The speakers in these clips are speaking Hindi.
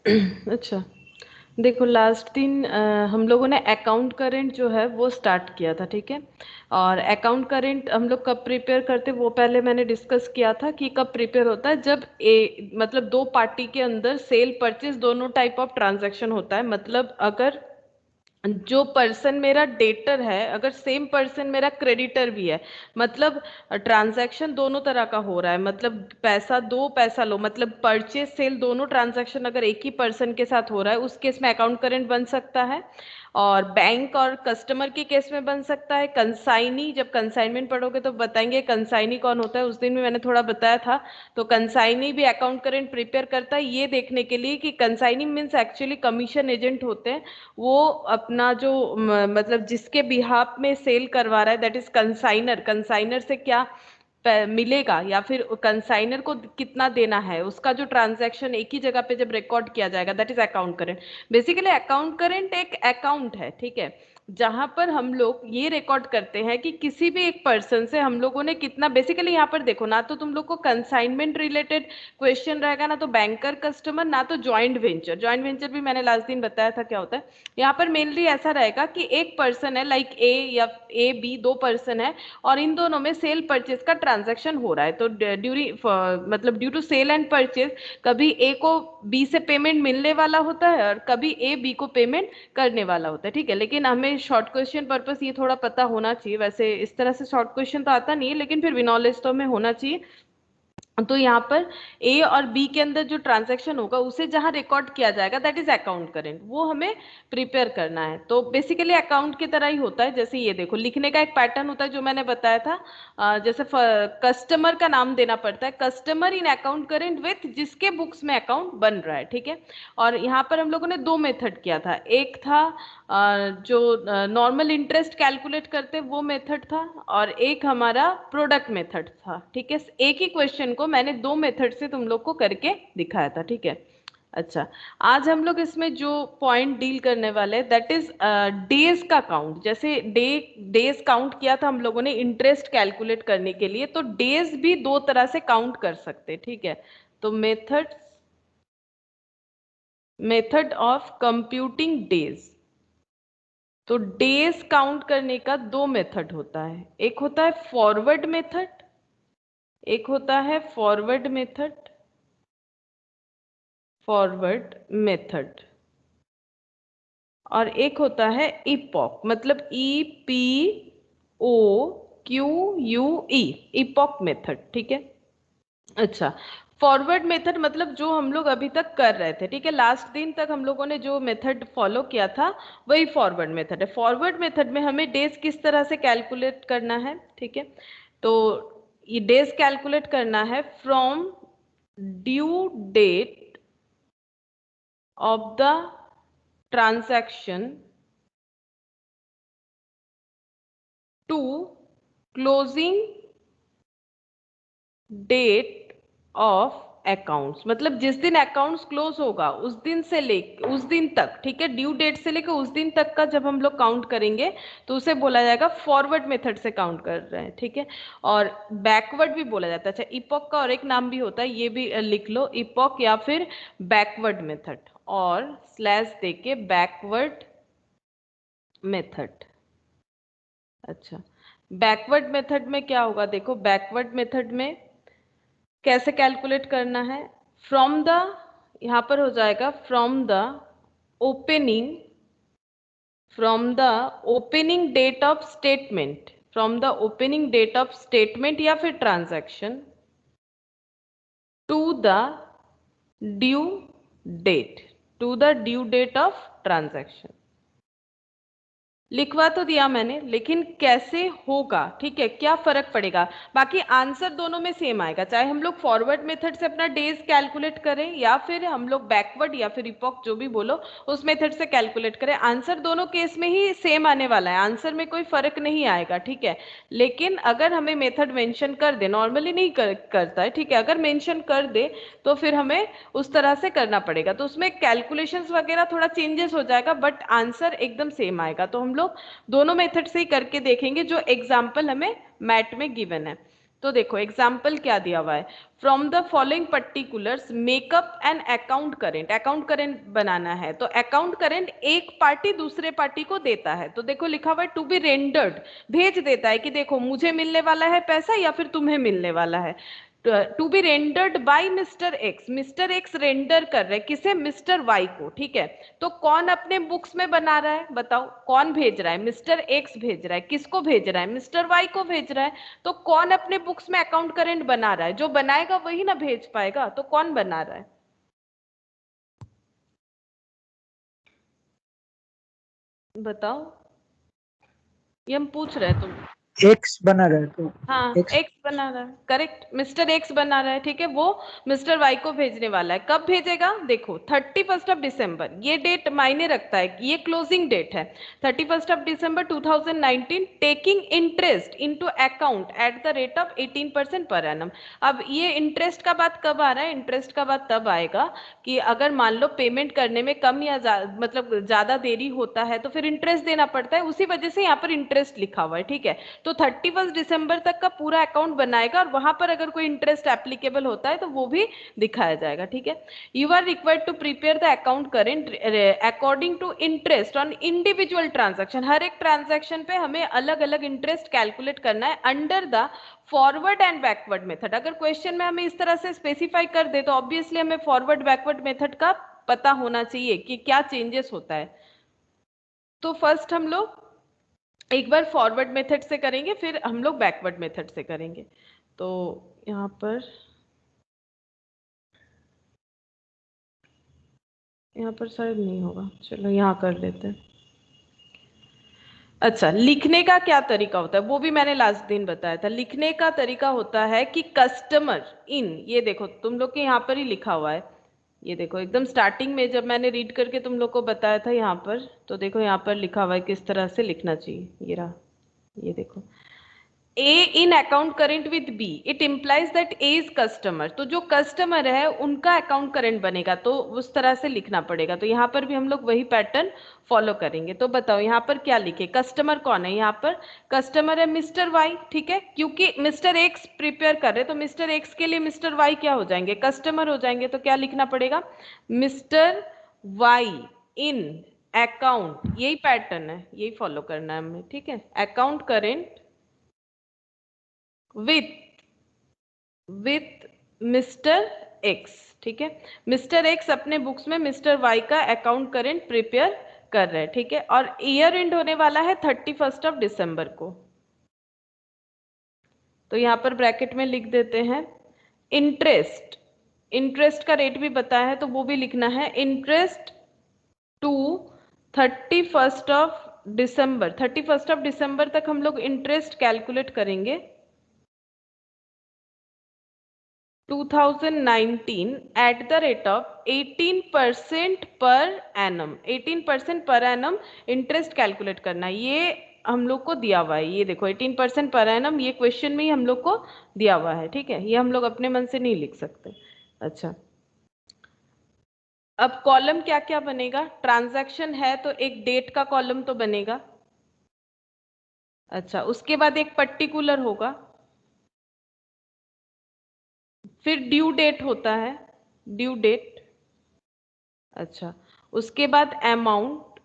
अच्छा, देखो लास्ट दिन हम लोगों ने अकाउंट करेंट जो है वो स्टार्ट किया था, ठीक है। और अकाउंट करेंट हम लोग कब प्रिपेयर करते वो पहले मैंने डिस्कस किया था कि कब प्रिपेयर होता है, जब मतलब दो पार्टी के अंदर सेल परचेज दोनों टाइप ऑफ ट्रांजैक्शन होता है। मतलब अगर जो पर्सन मेरा डेटर है, अगर सेम पर्सन मेरा क्रेडिटर भी है, मतलब ट्रांजैक्शन दोनों तरह का हो रहा है, मतलब पैसा दो पैसा लो, मतलब परचेज सेल दोनों ट्रांजैक्शन अगर एक ही पर्सन के साथ हो रहा है, उस केस में अकाउंट करेंट बन सकता है। और बैंक और कस्टमर के केस में बन सकता है कंसाइनी। जब कंसाइनमेंट पढ़ोगे तो बताएंगे कंसाइनी कौन होता है, उस दिन भी मैंने थोड़ा बताया था। तो कंसाइनी भी अकाउंट करेंट प्रिपेयर करता है ये देखने के लिए कि consignee means actually commission agent होते हैं। वो अपना जो मतलब जिसके बिहाफ में सेल करवा रहा है, दैट इज कंसाइनर। कंसाइनर से क्या मिलेगा या फिर कंसाइनर को कितना देना है, उसका जो ट्रांजैक्शन एक ही जगह पे जब रिकॉर्ड किया जाएगा, that is account current. Basically account current एक अकाउंट है, ठीक है, जहां पर हम लोग ये रिकॉर्ड करते हैं कि किसी भी एक पर्सन से हम लोगों ने कितना। बेसिकली यहाँ पर देखो, ना तो तुम लोग को कंसाइनमेंट रिलेटेड क्वेश्चन रहेगा, ना तो बैंकर कस्टमर, ना तो जॉइंट वेंचर। जॉइंट वेंचर भी मैंने लास्ट दिन बताया था क्या होता है। यहाँ पर मेनली ऐसा रहेगा कि एक पर्सन है, लाइक ए या ए बी, दो पर्सन है, और इन दोनों में सेल परचेज का ट्रांजैक्शन हो रहा है। तो ड्यूरिंग मतलब due to sale and purchase, कभी ए को बी से पेमेंट मिलने वाला होता है और कभी ए बी को पेमेंट करने वाला होता है, ठीक है। लेकिन हमें शॉर्ट क्वेश्चन पर्पस ये थोड़ा पता होना चाहिए। वैसे इस तरह से शॉर्ट क्वेश्चन तो आता नहीं है, लेकिन फिर भी नॉलेज तो हमें होना चाहिए। तो यहाँ पर ए और बी के अंदर जो ट्रांजैक्शन होगा उसे जहां रिकॉर्ड किया जाएगा, दैट इज अकाउंट करेंट, वो हमें प्रिपेयर करना है। तो बेसिकली अकाउंट की तरह ही होता है। जैसे ये देखो, लिखने का एक पैटर्न होता है जो मैंने बताया था। जैसे कस्टमर का नाम देना पड़ता है, customer in account current with जिसके बुक्स में अकाउंट बन रहा है, ठीक है। और यहाँ पर हम लोगों ने दो मेथड किया था। एक था जो नॉर्मल इंटरेस्ट कैलकुलेट करते वो मेथड था, और एक हमारा प्रोडक्ट मेथड था, ठीक है। एक ही क्वेश्चन को मैंने दो मेथड से तुम लोग को करके दिखाया था, ठीक है। अच्छा, आज हम लोग इसमें जो पॉइंट डील करने वाले हैं, दैट इज डेज का काउंट। जैसे डेज काउंट किया था हम लोगों ने इंटरेस्ट कैलकुलेट करने के लिए, तो डेज भी दो तरह से काउंट कर सकते, ठीक है। तो मेथड ऑफ कंप्यूटिंग डेज। तो डेज काउंट करने का दो मेथड होता है, एक होता है फॉरवर्ड मेथड, एक होता है फॉरवर्ड मेथड, फॉरवर्ड मेथड, और एक होता है इपॉक, मतलब EPOQUE, इपॉक मेथड, ठीक है। अच्छा, फॉरवर्ड मेथड मतलब जो हम लोग अभी तक कर रहे थे, ठीक है। लास्ट दिन तक हम लोगों ने जो मेथड फॉलो किया था वही फॉरवर्ड मेथड है। फॉरवर्ड मेथड में हमें डेज किस तरह से कैलकुलेट करना है, ठीक है। तो ये डेज कैलकुलेट करना है from due date of the transaction to closing date of accounts. मतलब जिस दिन अकाउंट्स क्लोज होगा उस दिन से ले उस दिन तक, ठीक है, ड्यू डेट से लेकर उस दिन तक का जब हम लोग काउंट करेंगे तो उसे बोला जाएगा फॉरवर्ड मेथड से काउंट कर रहे हैं, ठीक है। और बैकवर्ड भी बोला जाता है। अच्छा, इपॉक का और एक नाम भी होता है, ये भी लिख लो, इपॉक या फिर बैकवर्ड मेथड, और स्लैश देके बैकवर्ड मेथड। अच्छा, बैकवर्ड मेथड में क्या होगा, देखो बैकवर्ड मेथड में कैसे कैलकुलेट करना है। फ्रॉम द, यहां पर हो जाएगा from the opening, from the opening date of statement, from the opening date of statement या फिर transaction to the due date, to the due date of transaction. लिखवा तो दिया मैंने, लेकिन कैसे होगा, ठीक है, क्या फर्क पड़ेगा। बाकी आंसर दोनों में सेम आएगा, चाहे हम लोग फॉरवर्ड मेथड से अपना डेज कैलकुलेट करें या फिर हम लोग बैकवर्ड या फिर इपॉक जो भी बोलो उस मेथड से कैलकुलेट करें, आंसर दोनों केस में ही सेम आने वाला है। आंसर में कोई फर्क नहीं आएगा, ठीक है। लेकिन अगर हमें मेथड मेंशन कर दे, नॉर्मली नहीं करता है, ठीक है, अगर मेंशन कर दे तो फिर हमें उस तरह से करना पड़ेगा। तो उसमें कैलकुलेशंस वगैरह थोड़ा चेंजेस हो जाएगा, बट आंसर एकदम सेम आएगा। तो हम लोग दोनों मेथड से ही करके देखेंगे जो एग्जाम्पल हमें मैट में गिवन है। तो देखो एग्जाम्पल क्या दिया हुआ है, from the following particulars make up an account current, account current बनाना है। तो अकाउंट करेंट एक पार्टी दूसरे पार्टी को देता है, तो देखो लिखा हुआ है टू बी रेंडर्ड, भेज देता है कि देखो मुझे मिलने वाला है पैसा या फिर तुम्हें मिलने वाला है। To be rendered by mister X, mister X render कर रहे किसे, मिस्टर वाई को, ठीक है। तो कौन अपने बुक्स में बना रहा है, बताओ कौन भेज रहा है, मिस्टर एक्स भेज रहा है, किसको भेज रहा है, मिस्टर वाई को भेज रहा है। तो कौन अपने बुक्स में अकाउंट करेंट बना रहा है, जो बनाएगा वही ना भेज पाएगा, तो कौन बना रहा है, बताओ, ये हम पूछ रहे हैं तुम। एक्स बना रहा है तो हाँ एक्स। एक्स बना रहा है, करेक्ट, मिस्टर एक्स बना रहा है, ठीक है। वो मिस्टर वाई को भेजने वाला है, कब भेजेगा, देखो 31 ये डेट मायने रखता है, ये क्लोजिंग डेट है 31 2019, taking interest into account eight the rate of 18% per annum. अब ये इंटरेस्ट का बात कब आ रहा है, इंटरेस्ट का बात तब आएगा कि अगर मान लो पेमेंट करने में कम या मतलब ज्यादा देरी होता है तो फिर इंटरेस्ट देना पड़ता है, उसी वजह से यहाँ पर इंटरेस्ट लिखा हुआ है, ठीक है। तो 31 दिसंबर तक का पूरा अकाउंट बनाएगा और वहां पर अगर कोई इंटरेस्ट एप्लीकेबल होता है तो वो भी दिखाया जाएगा, ठीक है। You are required to prepare the account current according to interest on individual transaction, हर एक ट्रांजैक्शन पे हमें अलग अलग इंटरेस्ट कैलकुलेट करना है under the forward and backward method. अगर क्वेश्चन में हमें इस तरह से स्पेसिफाई कर दे तो ऑब्वियसली हमें फॉरवर्ड बैकवर्ड मेथड का पता होना चाहिए कि क्या चेंजेस होता है। तो फर्स्ट हम लोग एक बार फॉरवर्ड मेथड से करेंगे, फिर हम लोग बैकवर्ड मेथड से करेंगे। तो यहाँ पर शायद नहीं होगा, चलो यहाँ कर लेते हैं। अच्छा, लिखने का क्या तरीका होता है वो भी मैंने लास्ट दिन बताया था। लिखने का तरीका होता है कि कस्टमर इन, ये देखो तुम लोग के यहाँ पर ही लिखा हुआ है, ये देखो एकदम स्टार्टिंग में जब मैंने रीड करके तुम लोग को बताया था यहाँ पर, तो देखो यहाँ पर लिखा हुआ है किस तरह से लिखना चाहिए, ये रहा, ये देखो, A in account current with B, it implies that A is customer। तो जो कस्टमर है उनका अकाउंट करंट बनेगा, तो उस तरह से लिखना पड़ेगा। तो यहाँ पर भी हम लोग वही पैटर्न फॉलो करेंगे। तो बताओ यहाँ पर क्या लिखे, कस्टमर कौन है, यहाँ पर कस्टमर है मिस्टर वाई, ठीक है, क्योंकि मिस्टर एक्स प्रिपेयर कर रहे तो मिस्टर एक्स के लिए मिस्टर वाई क्या हो जाएंगे, कस्टमर हो जाएंगे। तो क्या लिखना पड़ेगा, मिस्टर वाई इन अकाउंट, यही पैटर्न है, यही फॉलो करना है हमें, ठीक है। Account current with mister x, ठीक है। मिस्टर एक्स अपने बुक्स में मिस्टर वाई का अकाउंट करेंट प्रिपेयर कर रहे हैं, ठीक है। और ईयर एंड होने वाला है 31 दिसंबर को। तो यहां पर ब्रैकेट में लिख देते हैं इंटरेस्ट, इंटरेस्ट का रेट भी बताया है तो वो भी लिखना है, इंटरेस्ट टू 31 दिसंबर, 31 दिसंबर तक हम लोग इंटरेस्ट कैलकुलेट करेंगे 2019 eight the rate of 18% per annum, 18% per annum interest calculate करना है। ये हम लोग को दिया हुआ है, ये देखो 18% पर एनम, ये क्वेश्चन में ही हम लोग को दिया हुआ है, ठीक है। ये हम लोग अपने मन से नहीं लिख सकते। अच्छा, अब कॉलम क्या क्या बनेगा, ट्रांजैक्शन है तो एक डेट का कॉलम तो बनेगा। अच्छा, उसके बाद एक पर्टिकुलर होगा, फिर ड्यू डेट होता है, ड्यू डेट। अच्छा, उसके बाद अमाउंट,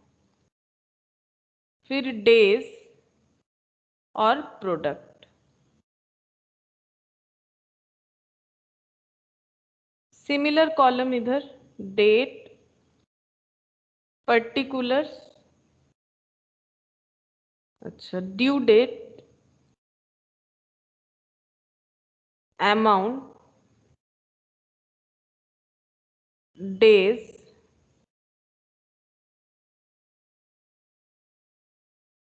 फिर डेज और प्रोडक्ट। सिमिलर कॉलम इधर, डेट, पर्टिकुलर्स, अच्छा due date, amount, days,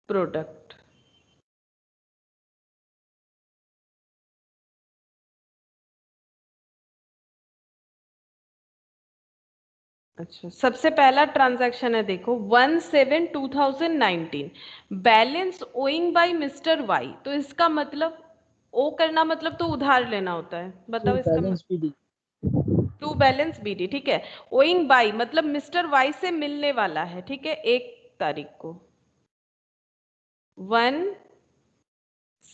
product. अच्छा, सबसे पहला ट्रांजैक्शन है देखो 1/7/2019, balance owing by mister Y. तो इसका मतलब ओ करना मतलब तो उधार लेना होता है, बताओ इसका बैलेंस भी दी। टू बैलेंस बीडी, ठीक है। ओइंग बाई मतलब मिस्टर वाई से मिलने वाला है, ठीक है, 1 तारीख को, 1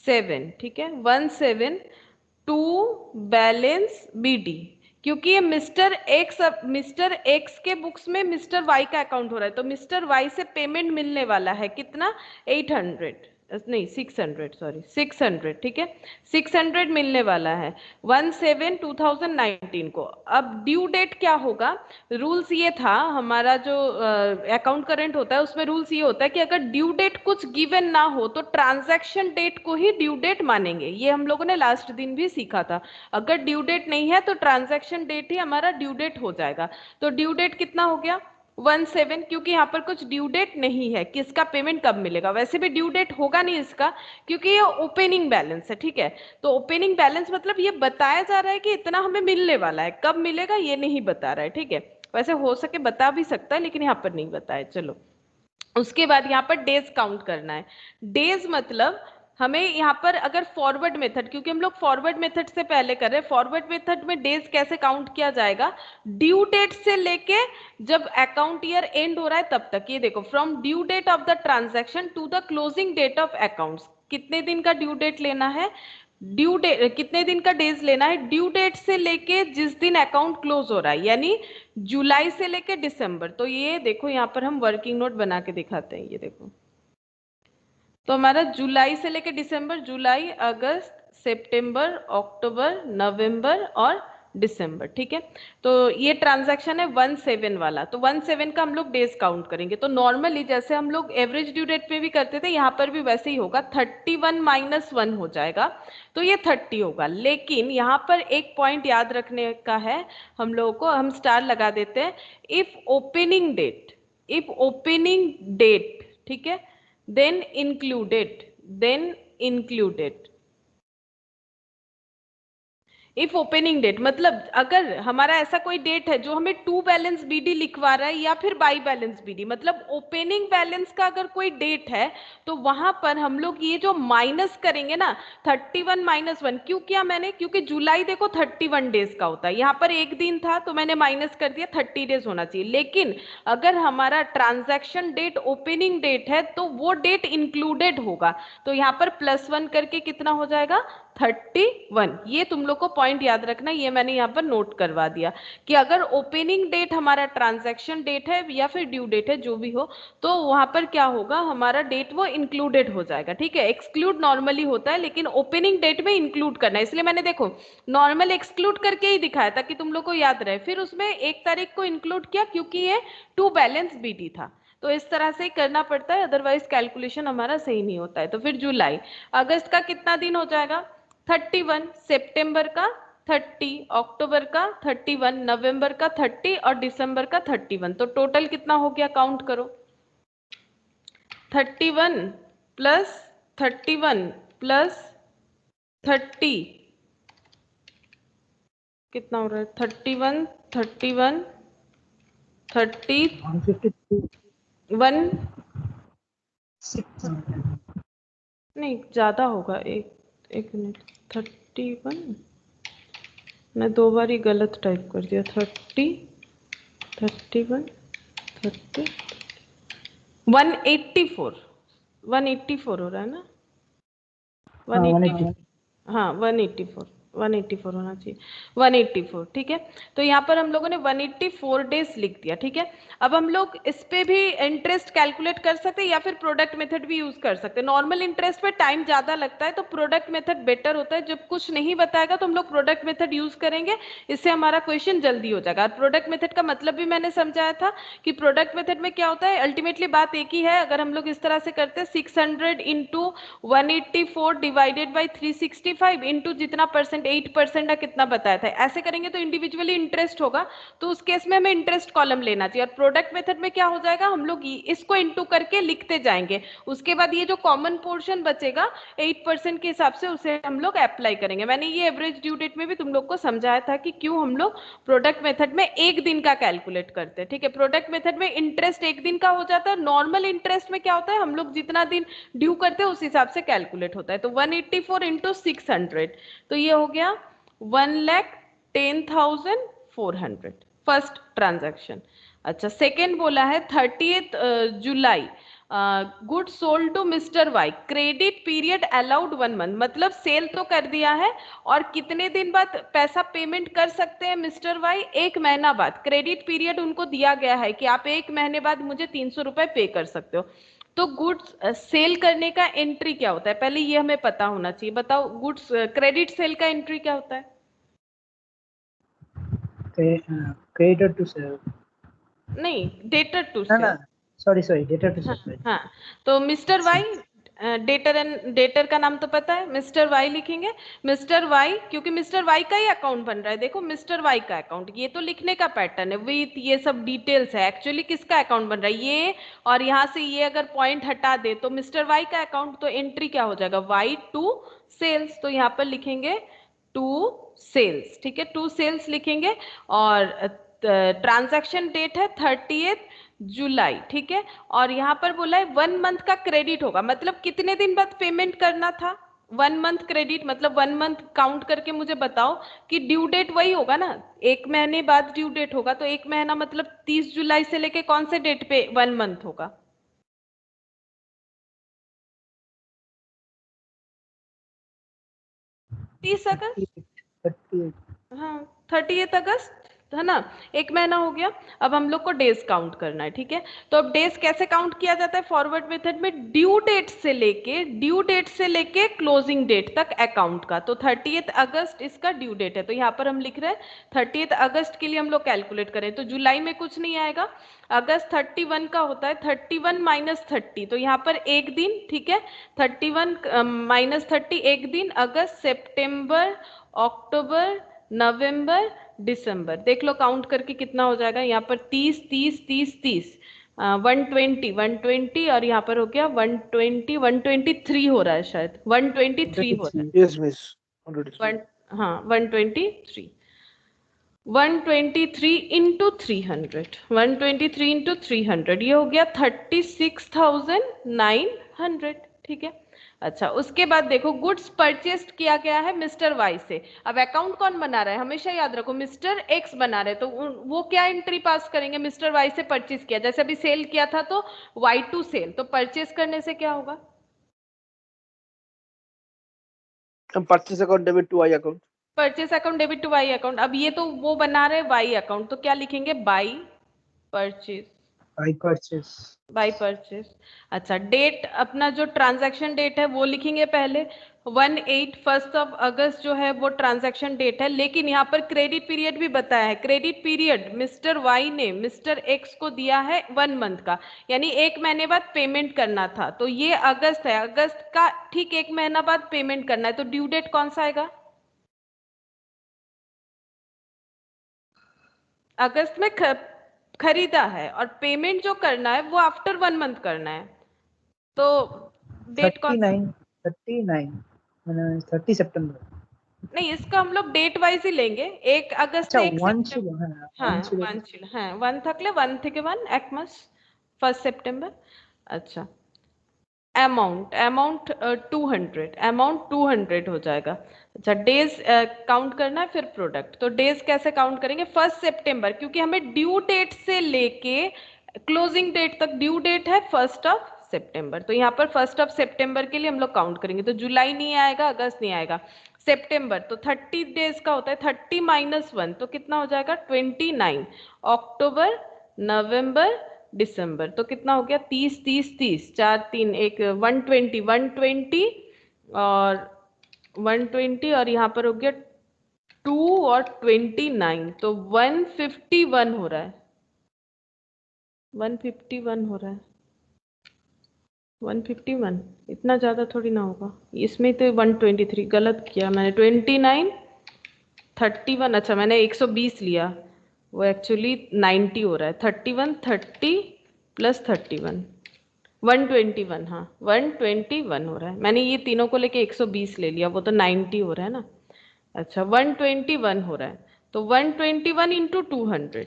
17, ठीक है, 17 टू बैलेंस बीडी, क्योंकि ये मिस्टर एक्स के बुक्स में मिस्टर वाई का अकाउंट हो रहा है, तो मिस्टर वाई से पेमेंट मिलने वाला है कितना, 800, नहीं 600, सॉरी 600, ठीक है, 600 मिलने वाला है 17/2019 को। अब ड्यू डेट क्या होगा, रूल्स ये था हमारा जो अकाउंट करेंट होता है उसमें रूल्स ये होता है कि अगर ड्यू डेट कुछ गिवन ना हो तो ट्रांजैक्शन डेट को ही ड्यू डेट मानेंगे, ये हम लोगों ने लास्ट दिन भी सीखा था। अगर ड्यू डेट नहीं है तो ट्रांजैक्शन डेट ही हमारा ड्यू डेट हो जाएगा। तो ड्यू डेट कितना हो गया 17, क्योंकि यहाँ पर कुछ ड्यू डेट नहीं है कि इसका पेमेंट कब मिलेगा, वैसे भी ड्यू डेट होगा नहीं इसका क्योंकि ये ओपनिंग बैलेंस है, ठीक है। तो ओपनिंग बैलेंस मतलब ये बताया जा रहा है कि इतना हमें मिलने वाला है, कब मिलेगा ये नहीं बता रहा है, ठीक है। वैसे हो सके बता भी सकता है लेकिन यहाँ पर नहीं बताया। चलो उसके बाद यहाँ पर डेज काउंट करना है। डेज मतलब हमें यहाँ पर अगर फॉरवर्ड मेथड, क्योंकि हम लोग फॉरवर्ड मेथड से पहले कर रहे हैं, फॉरवर्ड मेथड में डेज कैसे काउंट किया जाएगा, ड्यू डेट से लेके जब अकाउंट ईयर एंड हो रहा है तब तक। ये देखो, from due date of the transaction to the closing date of accounts, कितने दिन का ड्यू डेट लेना है, ड्यू डेट कितने दिन का डेज लेना है, ड्यू डेट से लेके जिस दिन अकाउंट क्लोज हो रहा है, यानी जुलाई से लेके दिसंबर। तो ये देखो यहाँ पर हम वर्किंग नोट बना के दिखाते हैं, ये देखो, तो हमारा जुलाई से लेके दिसंबर, जुलाई अगस्त सितंबर अक्टूबर नवंबर और दिसंबर, ठीक है। तो ये ट्रांजैक्शन है 17 वाला, तो 17 का हम लोग डेज काउंट करेंगे। तो नॉर्मली जैसे हम लोग एवरेज ड्यू डेट पे भी करते थे, यहाँ पर भी वैसे ही होगा, 31 - 1 हो जाएगा, तो ये 30 होगा। लेकिन यहाँ पर एक पॉइंट याद रखने का है हम लोगों को, हम स्टार लगा देते हैं, इफ ओपनिंग डेट, ठीक है, then included if opening date मतलब अगर हमारा ऐसा कोई डेट है जो हमें टू बैलेंस बीडी लिखवा रहा है या फिर बाई बैलेंस बीडी, मतलब ओपनिंग बैलेंस का अगर कोई डेट है तो वहां पर हम लोग ये जो माइनस करेंगे ना, 31 - 1 क्यों किया मैंने, क्योंकि जुलाई देखो 31 डेज का होता है, यहाँ पर एक दिन था तो मैंने माइनस कर दिया, 30 डेज होना चाहिए। लेकिन अगर हमारा ट्रांजैक्शन डेट ओपनिंग डेट है तो वो डेट इंक्लूडेड होगा, तो यहाँ पर +1 करके कितना हो जाएगा 31। ये तुम लोग को पॉइंट याद रखना, ये मैंने यहाँ पर नोट करवा दिया कि अगर ओपनिंग डेट हमारा ट्रांजैक्शन डेट है या फिर ड्यू डेट है जो भी हो, तो वहां पर क्या होगा, हमारा डेट वो इंक्लूडेड हो जाएगा, ठीक है। एक्सक्लूड नॉर्मली होता है लेकिन ओपनिंग डेट में इंक्लूड करना है, इसलिए मैंने देखो नॉर्मल एक्सक्लूड करके ही दिखाया ताकि तुम लोग को याद रहे। फिर उसमें 1 तारीख को इंक्लूड किया क्योंकि ये टू बैलेंस बीडी था, तो इस तरह से ही करना पड़ता है, अदरवाइज कैलकुलेशन हमारा सही नहीं होता है। तो फिर जुलाई अगस्त का कितना दिन हो जाएगा 31, सितंबर का 30, अक्टूबर का 31, नवंबर का 30 और दिसंबर का 31। तो टोटल कितना हो गया, काउंट करो, 31 प्लस 31 प्लस 30 कितना हो रहा है, 31 31 30 1 नहीं ज्यादा होगा, एक मिनट, 31 मैं 2 बार ही गलत टाइप कर दिया, 30 31 30 184 हो रहा है ना, 184, हाँ 184 होना चाहिए, 184, ठीक है। तो यहाँ पर हम लोगों ने 184 डेज लिख दिया, ठीक है। अब हम लोग इस पे भी इंटरेस्ट कैलकुलेट कर सकते हैं या फिर प्रोडक्ट मेथड भी यूज कर सकते हैं। नॉर्मल इंटरेस्ट पे टाइम ज्यादा लगता है तो प्रोडक्ट मेथड बेटर होता है, जब कुछ नहीं बताएगा तो हम लोग प्रोडक्ट मेथड यूज करेंगे, इससे हमारा क्वेश्चन जल्दी हो जाएगा। प्रोडक्ट मेथड का मतलब भी मैंने समझाया था कि प्रोडक्ट मेथड में क्या होता है, अल्टीमेटली बात एक ही है। अगर हम लोग इस तरह से करते हैं 600 इंटू 184 डिवाइडेड बाई 365 इंटू जितना परसेंट 8% का कितना बताया था, ऐसे करेंगे तो इंडिविजुअली इंटरेस्ट होगा, तो उस केस में हमें इंटरेस्ट कॉलम लेना चाहिए। और प्रोडक्ट मेथड में क्या हो जाएगा, हम लोग इसको इंटू करके लिखते जाएंगे, उसके बाद ये जो कॉमन पोर्शन बचेगा 8% के हिसाब से उसे हम लोग अप्लाई करेंगे। मैंने ये एवरेज ड्यू डेट में भी तुम लोग को समझाया था कि क्यों हम लोग प्रोडक्ट मेथड में एक दिन का कैलकुलेट करते हैं, ठीक है। प्रोडक्ट मेथड में इंटरेस्ट एक दिन का हो जाता है, नॉर्मल इंटरेस्ट में क्या होता है, हम लोग जितना दिन ड्यू करते हैं उस हिसाब से कैलकुलेट होता है। तो 184 इंटू 600, तो ये हो गया 1,10,400 फर्स्ट ट्रांजैक्शन। अच्छा, सेकेंड बोला है 30th जुलाई goods sold to mister Y, credit period allowed 1 month, मतलब सेल तो कर दिया है और कितने दिन बाद पैसा पेमेंट कर सकते हैं मिस्टर वाई? 1 महीना बाद। क्रेडिट पीरियड उनको दिया गया है कि आप 1 महीने बाद मुझे 300 रुपए पे कर सकते हो। तो गुड्स सेल करने का एंट्री क्या होता है, पहले ये हमें पता होना चाहिए। बताओ, गुड्स क्रेडिट सेल का एंट्री क्या होता है? क्रेडिटर टू सेल, नहीं, डेटर टू ना सेल। ना, सॉरी डेटर टू हाँ सेल। हाँ, तो मिस्टर अच्छा, वाई, डेटर एंड डेटर का नाम तो पता है, मिस्टर वाई लिखेंगे। मिस्टर वाई, क्योंकि मिस्टर वाई का ही अकाउंट बन रहा है, देखो मिस्टर वाई का अकाउंट, ये तो लिखने का पैटर्न है, विथ ये सब डिटेल्स है। एक्चुअली किसका अकाउंट बन रहा है ये, और यहाँ से ये अगर पॉइंट हटा दे तो मिस्टर वाई का अकाउंट, तो एंट्री क्या हो जाएगा? वाई टू सेल्स, तो यहाँ पर लिखेंगे टू सेल्स, ठीक है, टू सेल्स लिखेंगे। और ट्रांजैक्शन डेट है 30th जुलाई, ठीक है। और यहाँ पर बोला है 1 मंथ का क्रेडिट होगा, मतलब कितने दिन बाद पेमेंट करना था? 1 मंथ क्रेडिट, मतलब 1 मंथ काउंट करके मुझे बताओ कि ड्यू डेट वही होगा ना, 1 महीने बाद ड्यू डेट होगा, तो 1 महीना मतलब 30 जुलाई से लेके कौन से डेट पे 1 मंथ होगा? 30 अगस्त। 38। हाँ, 30 अगस्त, है ना, 1 महीना हो गया। अब हम लोग को डेज काउंट करना है, ठीक है। तो अब डेज कैसे काउंट किया जाता है फॉरवर्ड मेथड में? ड्यू डेट से लेके क्लोजिंग डेट तक अकाउंट का। तो 30 अगस्त इसका ड्यू डेट है, तो यहाँ पर हम लिख रहे हैं 30 अगस्त के लिए हम लोग कैलकुलेट करें तो जुलाई में कुछ नहीं आएगा। अगस्त 31 का होता है, 31 माइनस 30, तो यहाँ पर एक दिन, ठीक है, 31 माइनस 30 एक दिन। अगस्त, सितंबर, अक्टूबर, नवंबर, दिसंबर, देख लो काउंट करके कितना हो जाएगा। यहाँ पर 30 30 30 30, 120 और यहाँ पर हो गया 120, 123 हो रहा है, शायद 123 हो रहा 123। Yes, miss. है। 123. हाँ, 123, 123 इंटू 300, 123 इंटू 300, ये हो गया 36,900, ठीक है। अच्छा, उसके बाद देखो गुड्स परचेस्ड किया गया है मिस्टर वाई से। अब अकाउंट कौन बना रहा है, हमेशा याद रखो मिस्टर एक्स बना रहे, तो वो क्या एंट्री पास करेंगे? मिस्टर वाई से परचेज किया, जैसे अभी सेल किया था तो वाई टू सेल, तो परचेज करने से क्या होगा? And purchase account debit to I account. Purchase account debit to Y account. अब ये तो वो बना रहे वाई अकाउंट, तो क्या लिखेंगे? By purchase, by purchase. By purchase. अच्छा, डेट, अपना जो ट्रांजैक्शन डेट है वो लिखेंगे पहले, 1 जो है वो ट्रांजैक्शन डेट है, लेकिन यहाँ पर क्रेडिट पीरियड भी बताया है। क्रेडिट पीरियड मिस्टर वाई ने मिस्टर एक्स को दिया है 1 मंथ का, यानी 1 महीने बाद पेमेंट करना था, तो ये अगस्त है, अगस्त का ठीक 1 महीना बाद पेमेंट करना है, तो ड्यू डेट कौन सा आएगा? अगस्त में खरीदा है और पेमेंट जो करना है वो आफ्टर 1 मंथ करना है, तो डेट कौन? 39, 39, 30 सितंबर। नहीं, इसका हम लोग डेट वाइज ही लेंगे, 1 अगस्त अच्छा, से 1 वन सितंबर। ছিল, হ্যাঁ हाँ, ওয়ান ছিল। वन ছিল, हाँ, वन थकले, वन থেকে वन, 1 मास, 1 सितंबर। अच्छा, अमाउंट 200, अमाउंट 200 हो जाएगा। अच्छा, डेज काउंट करना है, फिर प्रोडक्ट, तो डेज कैसे काउंट करेंगे? 1 सितंबर, क्योंकि हमें ड्यू डेट से लेके क्लोजिंग डेट तक ड्यू डेट है 1 सितंबर, तो यहाँ पर 1 सितंबर के लिए हम लोग काउंट करेंगे, तो जुलाई नहीं आएगा, अगस्त नहीं आएगा, सितंबर, तो 30 डेज का होता है, 30 - 1, तो कितना हो जाएगा? 29। अक्टूबर, नवंबर, दिसंबर, तो कितना हो गया? 30 30 30, 4 3 1, 120 120 और 120, और यहाँ पर हो गया 2 और 29, तो 151 हो रहा है, 151 हो रहा है, 151, इतना ज्यादा थोड़ी ना होगा, इसमें तो 123 गलत किया मैंने, 29 31, अच्छा मैंने 120 लिया, वो एक्चुअली 90 हो रहा है, 31 30 प्लस 31, 121, हाँ 121 हो रहा है, मैंने ये तीनों को लेके 120 ले लिया, वो तो 90 हो रहा है ना। अच्छा, 121 हो रहा है, तो 121 इंटू 200,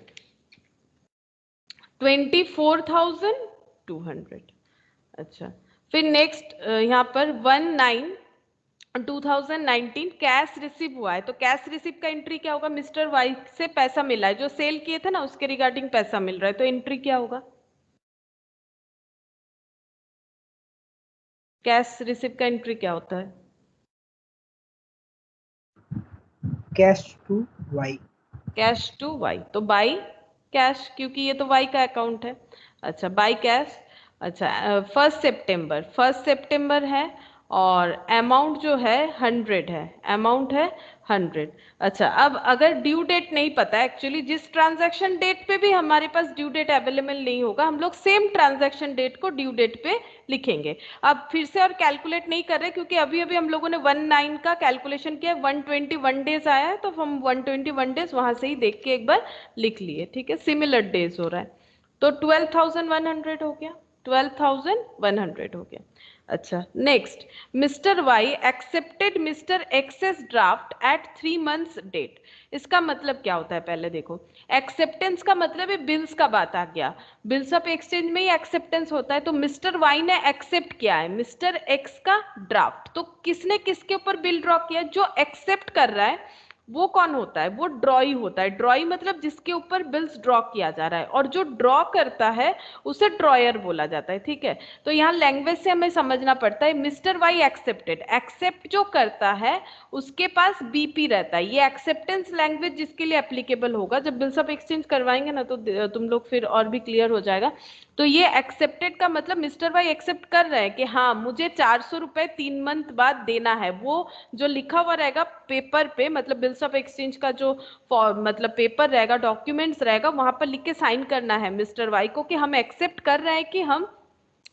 24,200। अच्छा, फिर नेक्स्ट यहाँ पर 19 कैश रिसीव हुआ है, तो कैश रिसीव का एंट्री क्या होगा? मिस्टर वाई से पैसा मिला है, जो सेल किए थे ना उसके रिगार्डिंग पैसा मिल रहा है, तो एंट्री क्या होगा? कैश रिसिप्ट का एंट्री क्या होता है? Cash to Y. Cash to Y, तो बाई कैश, क्योंकि ये तो वाई का अकाउंट है। अच्छा, बाई कैश। अच्छा, 1 सितंबर है और अमाउंट जो है 100 है, अमाउंट है 100। अच्छा, अब अगर ड्यू डेट नहीं पता है, एक्चुअली जिस ट्रांजैक्शन डेट पे भी हमारे पास ड्यू डेट अवेलेबल नहीं होगा, हम लोग सेम ट्रांजैक्शन डेट को ड्यू डेट पे लिखेंगे। अब फिर से और कैलकुलेट नहीं कर रहे, क्योंकि अभी अभी हम लोगों ने 19 का कैलकुलेशन किया, 121 डेज आया है, तो हम 121 डेज वहां से ही देख के एक बार लिख लिए, ठीक है, सिमिलर डेज हो रहा है। तो 12,100 हो गया, 12,100 हो गया। अच्छा, next, mister Y accepted mister X's draft at 3 months date. इसका मतलब क्या होता है? पहले देखो, एक्सेप्टेंस का मतलब है बिल्स का बात आ गया, बिल्स ऑफ एक्सचेंज में ही एक्सेप्टेंस होता है। तो मिस्टर वाई ने एक्सेप्ट किया है मिस्टर एक्स का ड्राफ्ट, तो किसने किसके ऊपर बिल ड्रॉ किया? जो एक्सेप्ट कर रहा है वो कौन होता है? वो ड्रॉई होता है। ड्रॉई मतलब जिसके ऊपर बिल्स ड्रॉ किया जा रहा है, और जो ड्रॉ करता है उसे ड्रॉयर बोला जाता है, ठीक है। तो यहाँ लैंग्वेज से हमें समझना पड़ता है, मिस्टर वाई एक्सेप्टेड, एक्सेप्ट जो करता है उसके पास बीपी रहता है। ये एक्सेप्टेंस लैंग्वेज जिसके लिए एप्लीकेबल होगा, जब बिल्स ऑफ एक्सचेंज करवाएंगे ना तो तुम लोग फिर और भी क्लियर हो जाएगा। तो ये एक्सेप्टेड का मतलब मिस्टर वाई एक्सेप्ट कर रहे हैं कि हाँ मुझे 400 रुपए 3 मंथ बाद देना है। वो जो लिखा हुआ रहेगा पेपर पे, मतलब बिल्स ऑफ एक्सचेंज का जो मतलब पेपर रहेगा, डॉक्यूमेंट्स रहेगा, वहां पर लिख के साइन करना है मिस्टर वाई को कि हम एक्सेप्ट कर रहे हैं कि हम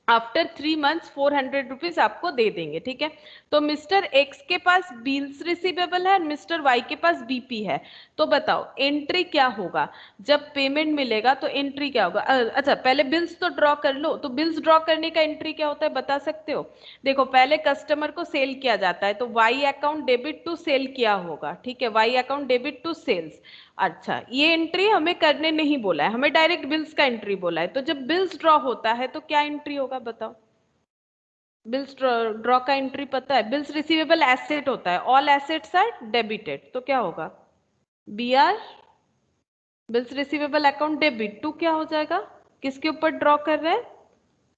आफ्टर 3 months 400 रुपीज आपको दे देंगे, ठीक है। तो मिस्टर एक्स के पास बिल्स रिसीवेबल है और मिस्टर वाई के पास बीपी है। तो बताओ एंट्री क्या होगा? जब पेमेंट मिलेगा तो एंट्री क्या होगा? अच्छा, पहले बिल्स तो ड्रॉ कर लो। तो बिल्स ड्रॉ करने का एंट्री क्या होता है बता सकते हो? देखो, पहले कस्टमर को सेल किया जाता है, तो Y account debit to sale किया होगा, ठीक है, Y account debit to sales. अच्छा, ये एंट्री हमें करने नहीं बोला है, हमें डायरेक्ट बिल्स का एंट्री बोला है। तो जब बिल्स ड्रॉ होता है तो क्या एंट्री होगा बताओ? बिल्स ड्रॉ का एंट्री पता है? बिल्स रिसीवेबल एसेट होता है, ऑल एसेट्स आर डेबिटेड, तो क्या होगा? B R, bills receivable account debit to क्या हो जाएगा? किसके ऊपर ड्रॉ कर रहे हैं?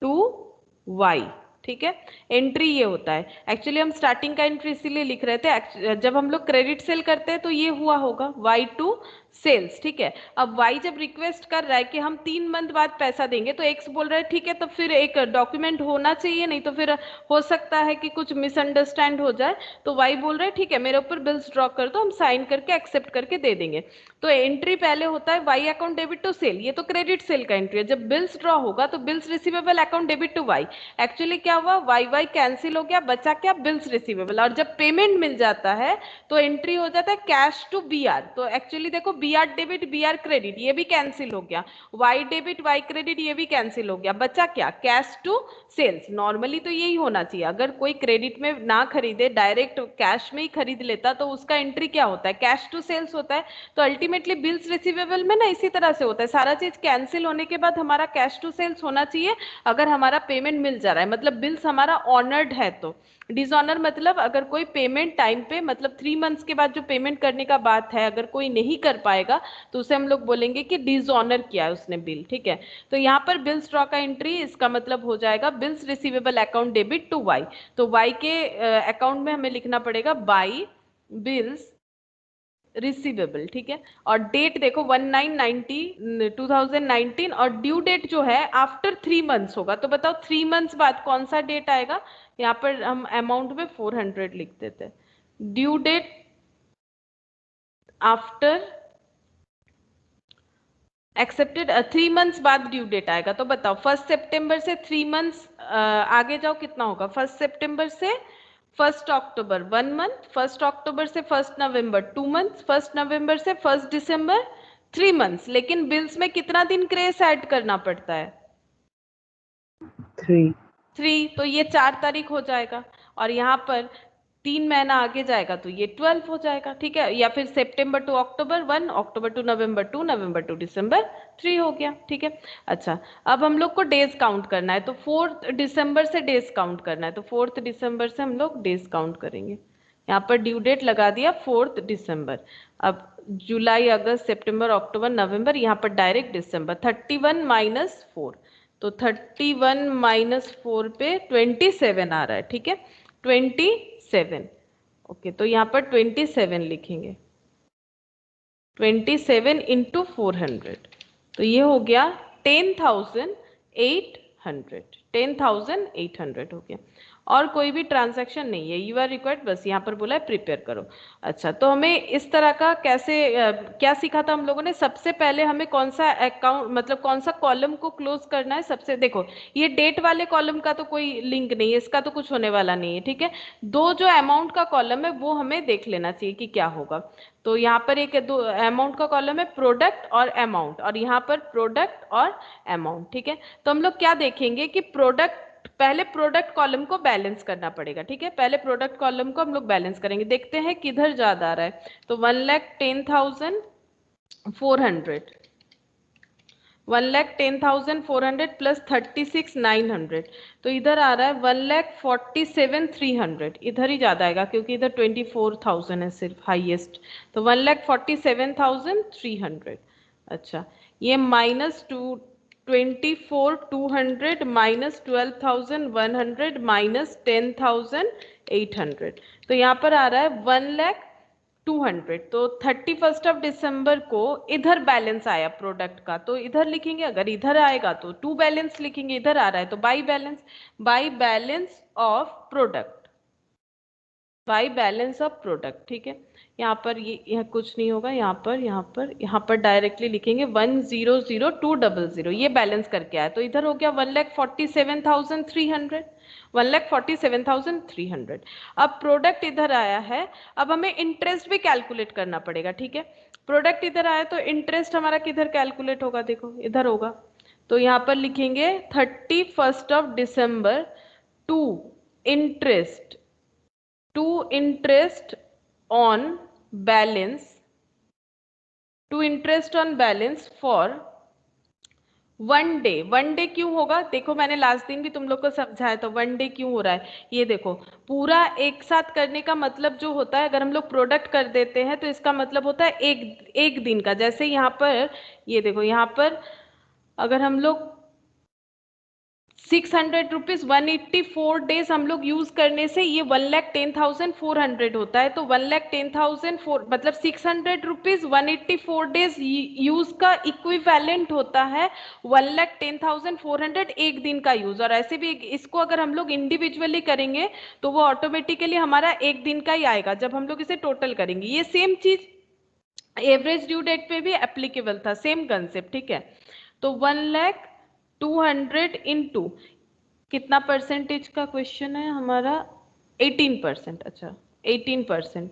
टू वाई, ठीक है। एंट्री ये होता है। एक्चुअली हम स्टार्टिंग का एंट्री इसीलिए लिख रहे थे, जब हम लोग क्रेडिट सेल करते हैं तो ये हुआ होगा वाई टू सेल्स, ठीक है। अब वाई जब रिक्वेस्ट कर रहा है कि हम 3 मंथ बाद पैसा देंगे, तो एक्स बोल रहा है ठीक है, तो फिर एक डॉक्यूमेंट होना चाहिए, नहीं तो फिर हो सकता है कि कुछ मिसअंडरस्टैंड हो जाए। तो वाई बोल रहा है ठीक है मेरे ऊपर बिल्स ड्रॉ कर दो, हम साइन करके एक्सेप्ट करके दे देंगे। तो एंट्री पहले होता है Y account debit to sale, ये तो क्रेडिट सेल का एंट्री है। जब बिल्स ड्रॉ होगा तो bills receivable account debit to Y, actually क्या हुआ, वाई वाई कैंसिल हो गया, बचा क्या? Bills receivable. और जब पेमेंट मिल जाता है तो एंट्री हो जाता है कैश टू बी आर। तो एक्चुअली देखो, B R debit B R credit, ये भी कैंसिल हो गया, वाई डेबिट वाई क्रेडिट ये भी कैंसिल हो गया, बचा क्या? Cash to sales. नॉर्मली तो यही होना चाहिए, अगर कोई क्रेडिट में ना खरीदे डायरेक्ट कैश में ही खरीद लेता तो उसका एंट्री क्या होता है? कैश टू सेल्स होता है। तो अल्टीमेटली बिल्स रिसीवेबल में ना इसी तरह से होता है, सारा चीज कैंसिल होने के बाद हमारा कैश टू सेल्स होना चाहिए अगर हमारा पेमेंट मिल जा रहा है, मतलब बिल्स हमारा ऑनर्ड है। तो डिसऑनर मतलब अगर कोई पेमेंट टाइम पे, मतलब 3 मंथ्स के बाद जो पेमेंट करने का बात है, अगर कोई नहीं कर पाएगा तो उसे हम लोग बोलेंगे कि डिसऑनर किया है उसने बिल, ठीक है। तो यहाँ पर बिल्स ड्रॉ का एंट्री, इसका मतलब हो जाएगा bills receivable account debit to Y. तो वाई के अकाउंट में हमें लिखना पड़ेगा बाई बिल्स रिसीवेबल, ठीक है। और डेट देखो 19/90/2019, और ड्यू डेट जो है आफ्टर 3 मंथ्स होगा। तो बताओ 3 मंथ्स बाद कौन सा डेट आएगा? यहाँ पर हम अमाउंट में 400 लिख देते हैं। Due date after accepted 3 months बाद ड्यू डेट आएगा। तो बताओ 1 सितंबर से 3 मंथ्स आगे जाओ, कितना होगा? 1 सितंबर से 1 अक्टूबर 1 मंथ, 1 अक्टूबर से 1 नवंबर 2 मंथ्स, 1 नवंबर से 1 दिसंबर 3 मंथ्स। लेकिन बिल्स में कितना दिन ग्रेस ऐड करना पड़ता है? 3। तो ये 4 तारीख हो जाएगा, और यहाँ पर 3 महीना आगे जाएगा तो ये 12 हो जाएगा, ठीक है। या फिर सितंबर टू अक्टूबर 1, अक्टूबर टू नवंबर 2, नवंबर टू दिसंबर 3 हो गया, ठीक है। अच्छा, अब हम लोग को डेज काउंट करना है, तो 4 दिसंबर से डेज काउंट करना है। तो 4 दिसंबर से हम लोग डेज काउंट करेंगे। यहाँ पर ड्यू डेट लगा दिया 4 दिसंबर। अब जुलाई अगस्त सितंबर अक्टूबर नवंबर, यहाँ पर डायरेक्ट दिसंबर, 31 - 4, तो 31 माइनस 4 पे 27 आ रहा है, ठीक है, 27। ओके, तो यहाँ पर 27 लिखेंगे, 27 इंटू 400, तो ये हो गया 10,800, 10,800 हो गया। और कोई भी ट्रांजैक्शन नहीं है, यू आर रिक्वायर्ड, बस यहाँ पर बोला है प्रिपेयर करो। अच्छा, तो हमें इस तरह का कैसे क्या सीखा था हम लोगों ने? सबसे पहले हमें कौन सा अकाउंट, मतलब कौन सा कॉलम को क्लोज करना है। सबसे देखो, ये डेट वाले कॉलम का तो कोई लिंक नहीं है, इसका तो कुछ होने वाला नहीं है, ठीक है। दो जो अमाउंट का कॉलम है वो हमें देख लेना चाहिए कि क्या होगा। तो यहाँ पर एक दो अमाउंट का कॉलम है, प्रोडक्ट और अमाउंट, और यहाँ पर प्रोडक्ट और अमाउंट, ठीक है। तो हम लोग क्या देखेंगे कि प्रोडक्ट, पहले प्रोडक्ट कॉलम को बैलेंस करना पड़ेगा, ठीक है। पहले प्रोडक्ट कॉलम को हम लोग बैलेंस करेंगे, देखते हैं किधर ज्यादा आ रहा है। तो 1,10,400, 1,10,400 प्लस 36,900, तो इधर आ रहा है 1,47,300, इधर ही ज्यादा आएगा क्योंकि इधर 24,000 है सिर्फ हाईएस्ट, तो 1,47,300। अच्छा, ये माइनस 24,200 माइनस 12,100 माइनस 10,800, तो यहाँ पर आ रहा है 1,02,000। तो 31 दिसंबर को इधर बैलेंस आया प्रोडक्ट का, तो इधर लिखेंगे, अगर इधर आएगा तो टू बैलेंस लिखेंगे, इधर आ रहा है तो by balance, by balance of product, by balance of product, ठीक है। यहाँ पर ये कुछ नहीं होगा, यहाँ पर डायरेक्टली लिखेंगे 1,00,200, ये बैलेंस करके आया, तो इधर हो गया 1,47,300, 1,47,300। अब प्रोडक्ट इधर आया है, अब हमें इंटरेस्ट भी कैलकुलेट करना पड़ेगा, ठीक है। प्रोडक्ट इधर आया तो इंटरेस्ट हमारा किधर कैलकुलेट होगा, देखो इधर होगा, तो यहाँ पर लिखेंगे 31 दिसंबर to interest, to interest on balance, to interest on balance for 1 day. 1 day क्यों होगा, देखो मैंने लास्ट दिन भी तुम लोग को समझाया था 1 डे क्यों हो रहा है। ये देखो, पूरा एक साथ करने का मतलब जो होता है, अगर हम लोग प्रोडक्ट कर देते हैं तो इसका मतलब होता है एक दिन का। जैसे यहाँ पर ये देखो, यहाँ पर अगर हम लोग 600 रुपीज 184 डेज हम लोग यूज करने से ये 1,10,400 होता है। तो 1,10,400 मतलब 600 रुपीज 184 डेज यूज का इक्विवेलेंट होता है 1,10,400 एक दिन का यूज। और ऐसे भी इसको अगर हम लोग इंडिविजुअली करेंगे तो वो ऑटोमेटिकली हमारा एक दिन का ही आएगा जब हम लोग इसे टोटल करेंगे। ये सेम चीज एवरेज ड्यू डेट पे भी एप्लीकेबल था, सेम कंसेप्ट, ठीक है। तो 1,02,000 इंटू कितना परसेंटेज का क्वेश्चन है हमारा, 18%। अच्छा, 18%,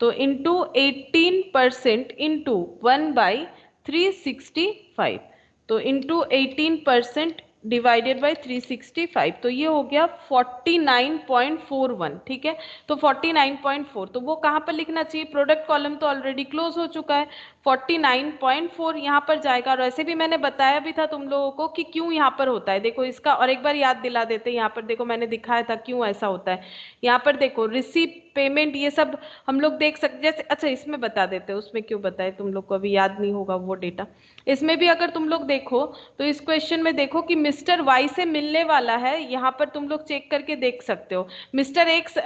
तो इंटू 18% इंटू 1/365, तो इंटू 18% डिवाइडेड बाई 365, तो ये हो गया 49.41, ठीक है। तो 49.4, तो वो कहाँ पर लिखना चाहिए, प्रोडक्ट कॉलम तो ऑलरेडी क्लोज हो चुका है, 49.4 यहाँ पर जाएगा। और ऐसे भी मैंने बताया भी था तुम लोगों को कि क्यों यहाँ पर होता है, देखो इसका और एक बार याद दिला देते हैं। यहाँ पर देखो मैंने दिखाया था क्यों ऐसा होता है। यहाँ पर देखो रिसीप, पेमेंट, ये सब हम लोग देख सकते, जैसे अच्छा इसमें बता देते हैं, उसमें क्यों बताए, तुम लोग को अभी याद नहीं होगा वो डेटा। इसमें भी अगर तुम लोग देखो तो इस क्वेश्चन में देखो कि मिस्टर वाई से मिलने वाला है, यहाँ पर तुम लोग चेक करके देख सकते हो। मिस्टर एक्स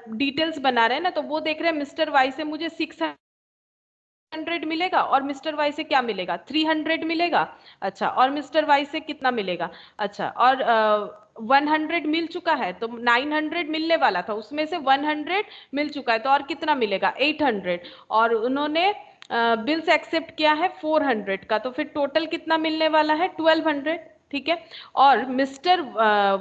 डिटेल्स बना रहे हैं ना, तो वो देख रहे हैं मिस्टर वाई से मुझे 600 मिलेगा और मिस्टर वाई से क्या मिलेगा, 300 मिलेगा। अच्छा, और मिस्टर वाई से कितना मिलेगा, अच्छा, और 100 मिल चुका है, तो 900 मिलने वाला था, उसमें से 100 मिल चुका है, तो और कितना मिलेगा, 800। और उन्होंने बिल्स एक्सेप्ट किया है 400 का, तो फिर टोटल कितना मिलने वाला है, 1200, ठीक है। और मिस्टर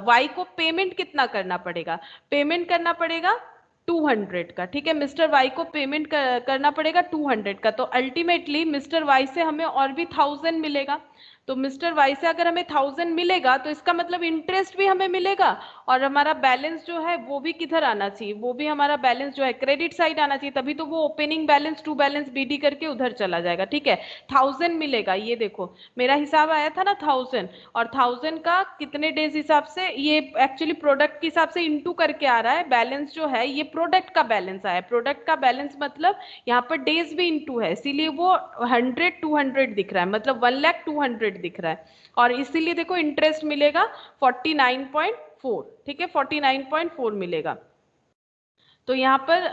वाई को पेमेंट कितना करना पड़ेगा, पेमेंट करना पड़ेगा 200 का, ठीक है। मिस्टर वाई को पेमेंट करना पड़ेगा 200 का, तो अल्टीमेटली मिस्टर वाई से हमें और भी 1000 मिलेगा। तो मिस्टर वाई से अगर हमें 1000 मिलेगा तो इसका मतलब इंटरेस्ट भी हमें मिलेगा, और हमारा बैलेंस जो है वो भी किधर आना चाहिए, वो भी हमारा बैलेंस जो है क्रेडिट साइड आना चाहिए, तभी तो वो opening balance to balance B D करके उधर चला जाएगा, ठीक है। 1000 मिलेगा, ये देखो मेरा हिसाब आया था ना 1000, और 1000 का कितने डेज हिसाब से, ये एक्चुअली प्रोडक्ट के हिसाब से इंटू करके आ रहा है, बैलेंस जो है ये प्रोडक्ट का बैलेंस आया, प्रोडक्ट का बैलेंस मतलब यहाँ पर डेज भी इंटू है, इसीलिए वो 100 200 दिख रहा है, मतलब 1,02,000 700 दिख रहा है, और इसीलिए देखो इंटरेस्ट मिलेगा 49.4, ठीक है, 49.4 मिलेगा। तो यहाँ पर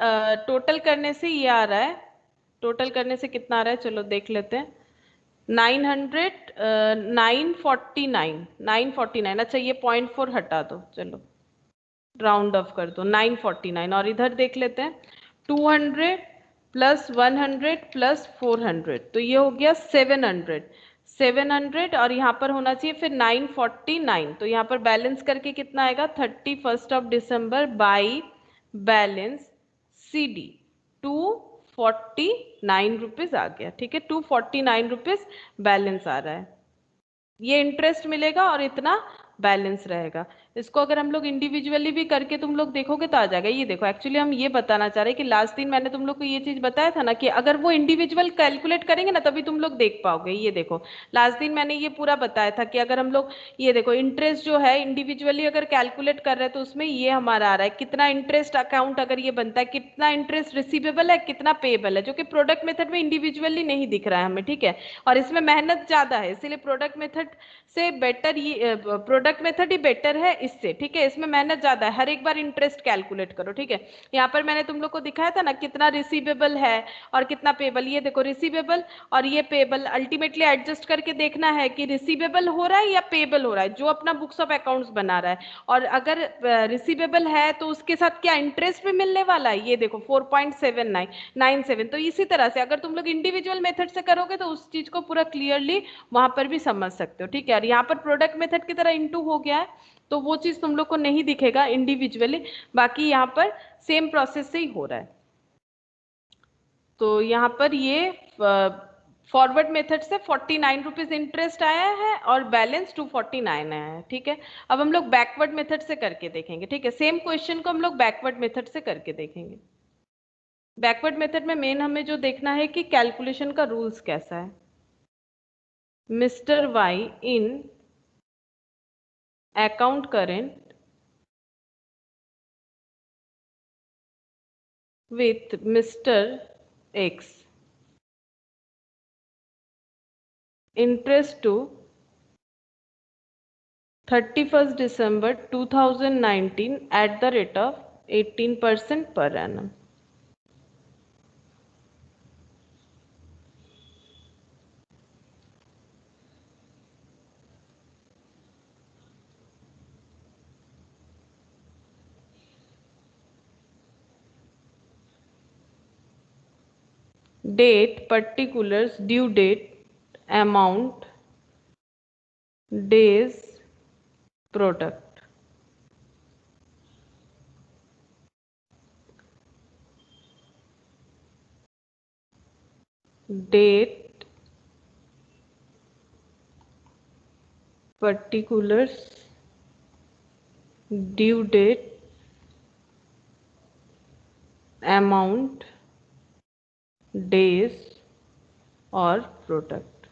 टोटल करने से ये आ रहा है, टोटल करने से कितना आ रहा है, चलो देख लेते हैं। 949, अच्छा ये 0.4 हटा दो, चलो राउंड ऑफ कर दो, 949। और इधर देख लेते हैं 200 प्लस 100 प्लस 400, तो ये हो गया 700 और यहाँ पर होना चाहिए फिर 949। तो यहाँ पर बैलेंस करके कितना आएगा 31 ऑफ दिसंबर बाई बैलेंस CD 249 रुपीज आ गया, ठीक है, 249 रुपीज बैलेंस आ रहा है। ये इंटरेस्ट मिलेगा और इतना बैलेंस रहेगा। इसको अगर हम लोग इंडिविजुअली भी करके तुम लोग देखोगे तो आ जाएगा। ये देखो एक्चुअली हम ये बताना चाह रहे हैं कि लास्ट दिन मैंने तुम लोग को ये चीज बताया था ना कि अगर वो इंडिविजुअल कैलकुलेट करेंगे ना तभी तुम लोग देख पाओगे। ये देखो लास्ट दिन मैंने ये पूरा बताया था कि अगर हम लोग ये देखो इंटरेस्ट जो है इंडिविजुअली अगर कैलकुलेट कर रहे हैं तो उसमें ये हमारा आ रहा है कितना इंटरेस्ट अकाउंट अगर ये बनता है, कितना इंटरेस्ट रिसीवेबल है, कितना पेएबल है, जो कि प्रोडक्ट मेथड में इंडिविजुअली नहीं दिख रहा है हमें, ठीक है, और इसमें मेहनत ज्यादा है, इसीलिए प्रोडक्ट मेथड से बेटर ये प्रोडक्ट मेथड ही बेटर है इससे, ठीक है, इसमें मेहनत ज्यादा है, हर एक बार इंटरेस्ट कैलकुलेट करो, ठीक है। यहाँ पर मैंने तुम लोग को दिखाया था ना कितना रिसीवेबल है और कितना पेबल, ये देखो रिसीवेबल और ये पेबल अल्टीमेटली एडजस्ट करके देखना है कि रिसीवेबल हो रहा है या पेबल हो रहा है, जो अपना बुक्स ऑफ अकाउंट्स बना रहा है, और अगर रिसीवेबल है तो उसके साथ क्या इंटरेस्ट भी मिलने वाला है, ये देखो 4.7997। तो इसी तरह से अगर तुम लोग इंडिविजुअल मेथड से करोगे तो उस चीज को पूरा क्लियरली वहां पर भी समझ सकते हो, ठीक है। और यहाँ पर प्रोडक्ट मेथड की तरह इनटू हो गया है तो वो चीज तुम लोग को नहीं दिखेगा इंडिविजुअली, बाकी यहाँ पर सेम प्रोसेस से ही हो रहा है। तो यहाँ पर ये फॉरवर्ड मेथड से 49 रुपीज इंटरेस्ट आया है और बैलेंस 249 आया है, ठीक है। अब हम लोग बैकवर्ड मेथड से करके देखेंगे, ठीक है, सेम क्वेश्चन को हम लोग बैकवर्ड मेथड से करके देखेंगे। बैकवर्ड मेथड में मेन हमें जो देखना है कि कैलकुलेशन का रूल्स कैसा है। Mister Y in account current with Mr. X, interest to 31st December 2019 at the rate of 18% per annum. Date, particulars, due date, amount, days, product. Date, particulars, due date, amount, days और प्रोडक्ट।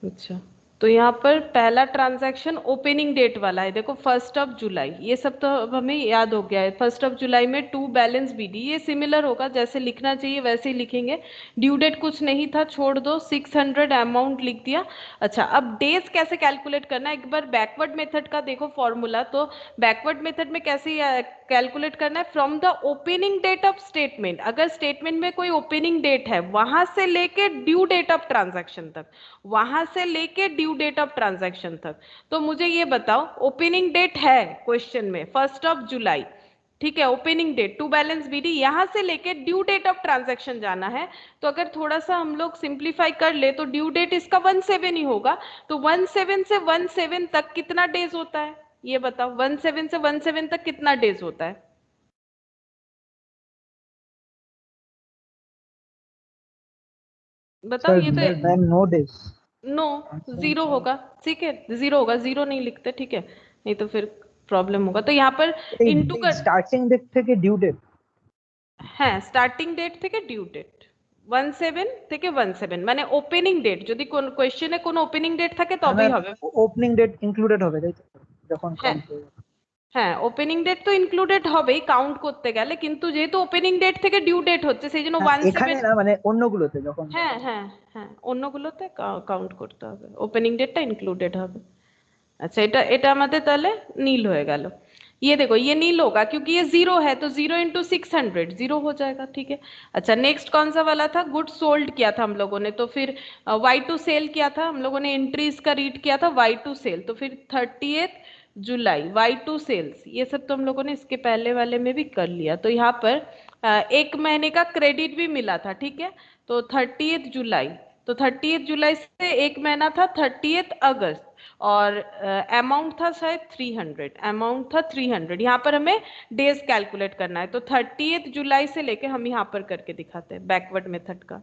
अच्छा, तो यहाँ पर पहला ट्रांजैक्शन ओपनिंग डेट वाला है, देखो 1 जुलाई, ये सब तो अब हमें याद हो गया है। 1 जुलाई में टू बैलेंस BD, ये सिमिलर होगा, जैसे लिखना चाहिए वैसे ही लिखेंगे। ड्यू डेट कुछ नहीं था, छोड़ दो, 600 अमाउंट लिख दिया। अच्छा, अब डेज कैसे कैलकुलेट करना है, एक बार बैकवर्ड मेथड का देखो फॉर्मूला। तो बैकवर्ड मेथड में कैसे कैलकुलेट करना है, from the opening date of statement, अगर स्टेटमेंट में कोई ओपनिंग डेट है वहां से लेके ड्यू डेट ऑफ ट्रांजैक्शन तक, वहां से लेके ड्यू डेट ऑफ ट्रांजैक्शन तक। तो मुझे ये बताओ, ओपनिंग डेट है क्वेश्चन में 1 जुलाई, ठीक है, opening date to balance BD, यहां से लेके ड्यू डेट ऑफ ट्रांजैक्शन जाना है। तो अगर थोड़ा सा हम लोग सिंप्लीफाई कर ले तो ड्यू डेट इसका 17 ही होगा, तो 17 से 17 तक कितना डेज होता है, ये बताओ, 17 से 17 तक कितना डेज होता है, बताओ। Sir, ये तो less than no days. No, zero होगा, ठीक है, जीरो होगा, जीरो नहीं लिखते, ठीक है, नहीं तो फिर प्रॉब्लम होगा। तो यहाँ पर इनटू कर, स्टार्टिंग डेट থেকে ডিউ ডেট, হ্যাঁ স্টার্টিং ডেট থেকে ডিউ ডেট 17 থেকে 17, মানে ওপেনিং ডেট, যদি কোন কোশ্চেনে কোনো ওপেনিং ডেট থাকে তবেই হবে। ওপেনিং ডেট ইনক্লুডেড হবে তাই তো, যখন হ্যাঁ কাউন্ট হবে। হ্যাঁ ওপেনিং ডেট তো ইনক্লুডেড হবেই কাউন্ট করতে গেলে, কিন্তু যেহেতু ওপেনিং ডেট থেকে ডিউ ডেট হচ্ছে সেই জন্য হ্যাঁ, 17। এখানে না মানে অন্যগুলোতে যখন হ্যাঁ হ্যাঁ হ্যাঁ অন্যগুলোতে কাউন্ট করতে হবে, ওপেনিং ডেটটা ইনক্লूडेड হবে। अच्छा এটা এটা আমাদের তাহলে नील हो गया। ये देखो ये नील होगा क्योंकि ये जीरो है तो 0 × 600 जीरो हो जाएगा, ठीक है। अच्छा नेक्स्ट कौन सा वाला था, गुड सोल्ड किया था हम लोगों ने, तो फिर Y2 सेल किया था हम लोगों ने, एंट्रीज का रीड किया था Y2 सेल, तो फिर 30 जुलाई Y2 सेल्स, ये सब तो हम लोगों ने इसके पहले वाले में भी कर लिया। तो यहाँ पर एक महीने का क्रेडिट भी मिला था, ठीक है। तो 30 जुलाई, तो 30 जुलाई से एक महीना था 30 अगस्त, और अमाउंट था शायद 300, अमाउंट था 300। यहाँ पर हमें डेज कैलकुलेट करना है, तो 30 जुलाई से लेके हम यहाँ पर करके दिखाते हैं बैकवर्ड मेथड का।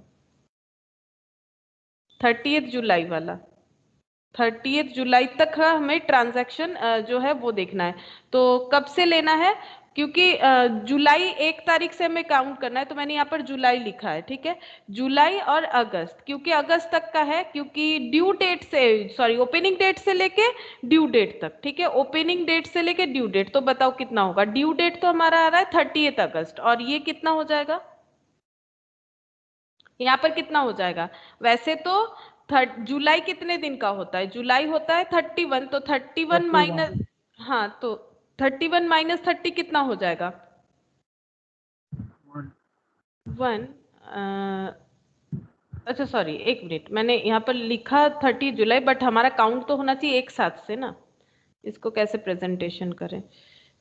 30 जुलाई वाला, 30 जुलाई तक का हमें ट्रांजैक्शन जो है वो देखना है। तो कब से लेना है, क्योंकि जुलाई 1 तारीख से हमें काउंट करना है, तो मैंने यहाँ पर जुलाई लिखा है, ठीक है। जुलाई और अगस्त, क्योंकि अगस्त तक का है, क्योंकि ड्यू डेट से, सॉरी ओपनिंग डेट से लेके ड्यू डेट तक, ठीक है। ओपनिंग डेट से लेके ड्यू डेट, तो बताओ कितना होगा। ड्यू डेट तो हमारा आ रहा है 30 अगस्त, और ये कितना हो जाएगा, यहाँ पर कितना हो जाएगा। वैसे तो जुलाई कितने दिन का होता है, जुलाई होता है 31, तो 31 माइनस, हाँ तो 31 माइनस 30 कितना हो जाएगा 1। अच्छा सॉरी एक मिनट, मैंने यहाँ पर लिखा 30 जुलाई, बट हमारा काउंट तो होना चाहिए एक साथ से ना। इसको कैसे प्रेजेंटेशन करें,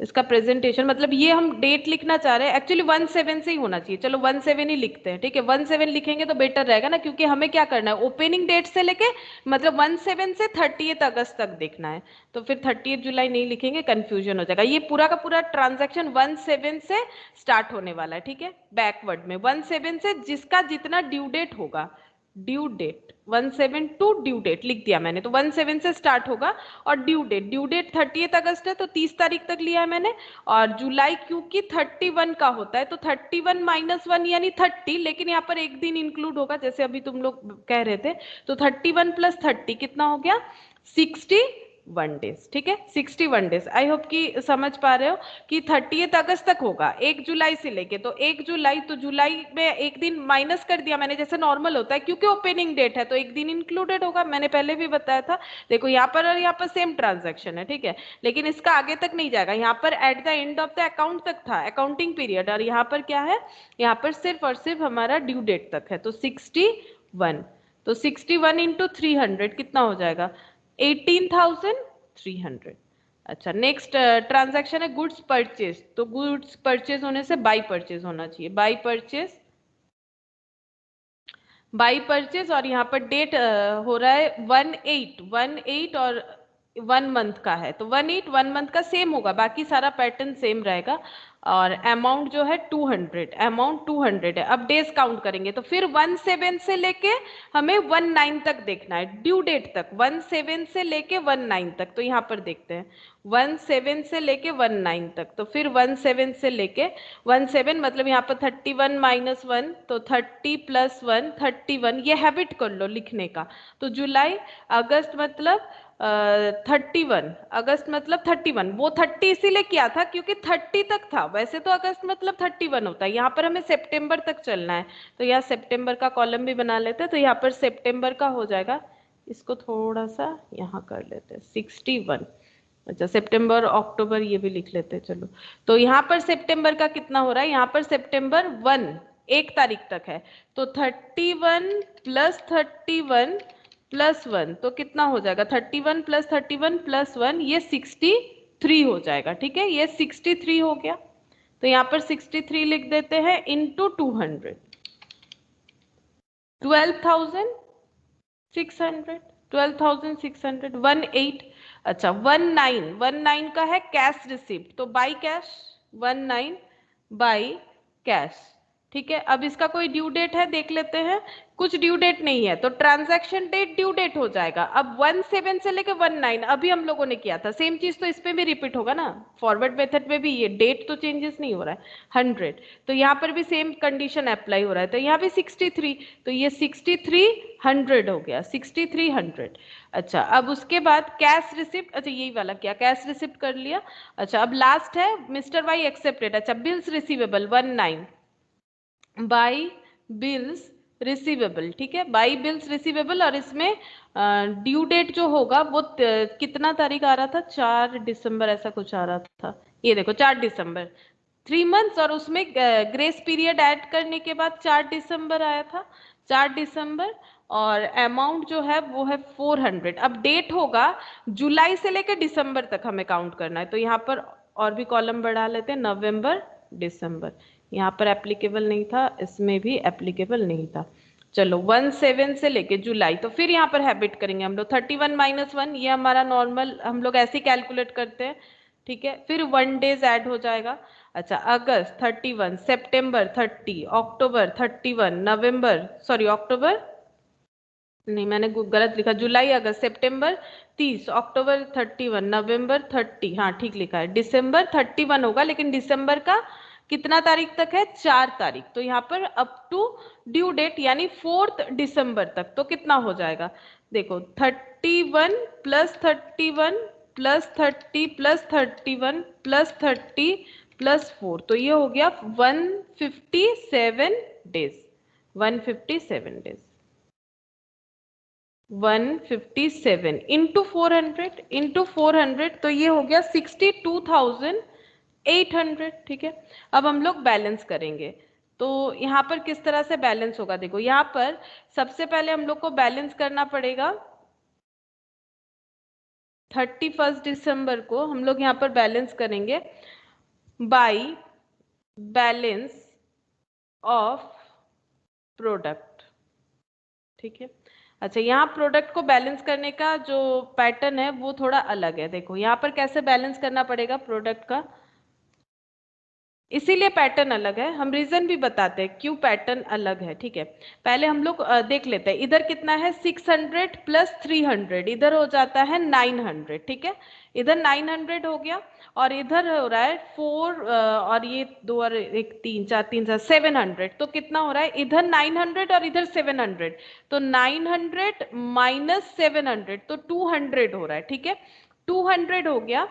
इसका प्रेजेंटेशन मतलब ये हम डेट लिखना चाह रहे हैं, एक्चुअली 17 से ही होना चाहिए, चलो 17 ही लिखते हैं, ठीक है। 17 लिखेंगे तो बेटर रहेगा ना, क्योंकि हमें क्या करना है ओपनिंग डेट से लेके मतलब 17 से 30 अगस्त तक देखना है। तो फिर 30 जुलाई नहीं लिखेंगे, कंफ्यूजन हो जाएगा। ये पूरा का पूरा ट्रांजेक्शन 17 से स्टार्ट होने वाला है, ठीक है। बैकवर्ड में 17 से जिसका जितना ड्यू डेट होगा, due date 17 to due date लिख दिया मैंने, तो 17 से स्टार्ट होगा। और ड्यू डेट 30 अगस्त है, तो 30 तारीख तक लिया है मैंने। और जुलाई क्योंकि 31 का होता है, तो 31 माइनस 1 यानी 30, लेकिन यहाँ पर एक दिन इंक्लूड होगा जैसे अभी तुम लोग कह रहे थे, तो 31 प्लस 30 कितना हो गया 61 डेज, ठीक है। 61 डेज, आई होप कि समझ पा रहे हो कि 30 अगस्त तक होगा 1 जुलाई से लेके, तो 1 जुलाई, तो जुलाई में एक दिन माइनस कर दिया मैंने जैसे नॉर्मल होता है, क्योंकि ओपनिंग डेट है तो एक दिन इंक्लूडेड होगा, मैंने पहले भी बताया था। देखो यहाँ पर और यहाँ पर सेम ट्रांजैक्शन है, ठीक है, लेकिन इसका आगे तक नहीं जाएगा। यहाँ पर at the end of the account तक था अकाउंटिंग पीरियड, और यहाँ पर क्या है, यहाँ पर सिर्फ और सिर्फ हमारा ड्यू डेट तक है, तो 61। तो 61 इंटू 300 कितना हो जाएगा 18,300। अच्छा नेक्स्ट ट्रांजैक्शन है गुड्स परचेज, तो गुड्स परचेज होने से बाई परचेज होना चाहिए, बाई परचेज, बाई परचेज। और यहाँ पर डेट हो रहा है 18 और 1 मंथ का है, तो 18 1 मंथ का सेम होगा, बाकी सारा पैटर्न सेम रहेगा। और अमाउंट जो है 200, अमाउंट 200 है। अब डेज काउंट करेंगे तो फिर 17 से लेके हमें 19 तक देखना है, ड्यू डेट तक 17 से लेके 19 तक। तो यहाँ पर देखते हैं 17 से लेके 19 तक, तो फिर 17 से लेके 17 मतलब यहाँ पर 31 माइनस 1, तो 30 प्लस 1 31, ये हैबिट कर लो लिखने का। तो जुलाई अगस्त मतलब 31, अगस्त मतलब 31, वो 30 इसीलिए किया था क्योंकि 30 तक था, वैसे तो अगस्त मतलब 31 होता है। यहाँ पर हमें सितंबर तक चलना है, तो यहाँ सितंबर का कॉलम भी बना लेते हैं, तो यहाँ पर सितंबर का हो जाएगा, इसको थोड़ा सा यहाँ कर लेते हैं 61। अच्छा सितंबर अक्टूबर ये भी लिख लेते हैं, चलो। तो यहाँ पर सितंबर का कितना हो रहा है, यहाँ पर सितंबर 1 तारीख तक है, तो 31 प्लस 31 प्लस 1, तो कितना हो जाएगा 31 प्लस 31 प्लस 1, ये 63 हो जाएगा, ठीक है, ये 63 हो गया। तो यहाँ पर 63 लिख देते हैं इंटू 200, 12,600, 12,600, 18। अच्छा 19 का है कैश रिसिप्ट, तो बाई कैश 19 बाई कैश, ठीक है। अब इसका कोई ड्यू डेट है, देख लेते हैं। कुछ ड्यू डेट नहीं है तो ट्रांजैक्शन डेट ड्यू डेट हो जाएगा। अब 17 से लेके 19 अभी हम लोगों ने किया था, सेम चीज तो इस पे भी रिपीट होगा ना, फॉरवर्ड मेथड में भी ये डेट तो चेंजेस नहीं हो रहा है 100, तो यहाँ पर भी सेम कंडीशन अप्लाई हो रहा है। तो यहाँ पे 63, तो ये 6300 हो गया, 6300। अच्छा, अब उसके बाद कैश रिसिप्ट, अच्छा यही वाला क्या, कैश रिसिप्ट कर लिया। अच्छा, अब लास्ट है मिस्टर वाई एक्सेप्टेड। अच्छा, bills receivable 19 by bills receivable, ठीक है, बाई बिल्स रिसीवेबल। और इसमें ड्यू डेट जो होगा वो कितना तारीख आ रहा था, 4 दिसंबर ऐसा कुछ आ रहा था। ये देखो 4 दिसंबर, 3 मंथ्स, और उसमें ग्रेस पीरियड ऐड करने के बाद 4 दिसंबर आया था, 4 दिसंबर। और अमाउंट जो है वो है 400। अब डेट होगा जुलाई से लेकर दिसंबर तक हमें काउंट करना है, तो यहाँ पर और भी कॉलम बढ़ा लेते हैं, नवंबर दिसंबर। यहाँ पर एप्लीकेबल नहीं था, इसमें भी एप्लीकेबल नहीं था। चलो 17 से लेके जुलाई, तो फिर यहाँ पर हैबिट करेंगे हम लोग 31 - 1, ये हमारा नॉर्मल हम लोग ऐसे ही कैलकुलेट करते हैं, ठीक है। फिर 1 डेज ऐड हो जाएगा। अच्छा, अगस्त 31, सितंबर 30, अक्टूबर 31, नवंबर, सॉरी अक्टूबर नहीं मैंने गलत लिखा, जुलाई अगस्त सितंबर 30, अक्टूबर 31, नवंबर 30, हाँ ठीक लिखा है, दिसंबर 31 होगा, लेकिन दिसंबर का कितना तारीख तक है, 4 तारीख। तो यहाँ पर अप टू ड्यू डेट यानी 4 दिसंबर तक, तो कितना हो जाएगा, देखो 31 + 31 + 30 + 31 + 30 + 4, तो ये हो गया 157 डेज, 157 डेज। 157 इंटू 400 तो ये हो गया 62,800, ठीक है। अब हम लोग बैलेंस करेंगे, तो यहाँ पर किस तरह से बैलेंस होगा, देखो यहाँ पर सबसे पहले हम लोग को बैलेंस करना पड़ेगा 31 दिसंबर को, हम लोग यहाँ पर बैलेंस करेंगे बाई बैलेंस ऑफ प्रोडक्ट, ठीक है। अच्छा, यहाँ प्रोडक्ट को बैलेंस करने का जो पैटर्न है वो थोड़ा अलग है। देखो यहाँ पर कैसे बैलेंस करना पड़ेगा प्रोडक्ट का, इसीलिए पैटर्न अलग है, हम रीजन भी बताते हैं क्यों पैटर्न अलग है, ठीक है। पहले हम लोग देख लेते हैं, इधर कितना है 600 + 300, इधर हो जाता है 900, ठीक है। इधर 900 हो गया, और इधर हो रहा है 4 और ये 2 और 1 3 4 3 4 700, तो कितना हो रहा है, इधर 900 और इधर 700, तो 900 - 700 तो 200 हो रहा है, ठीक है। 200 हो गया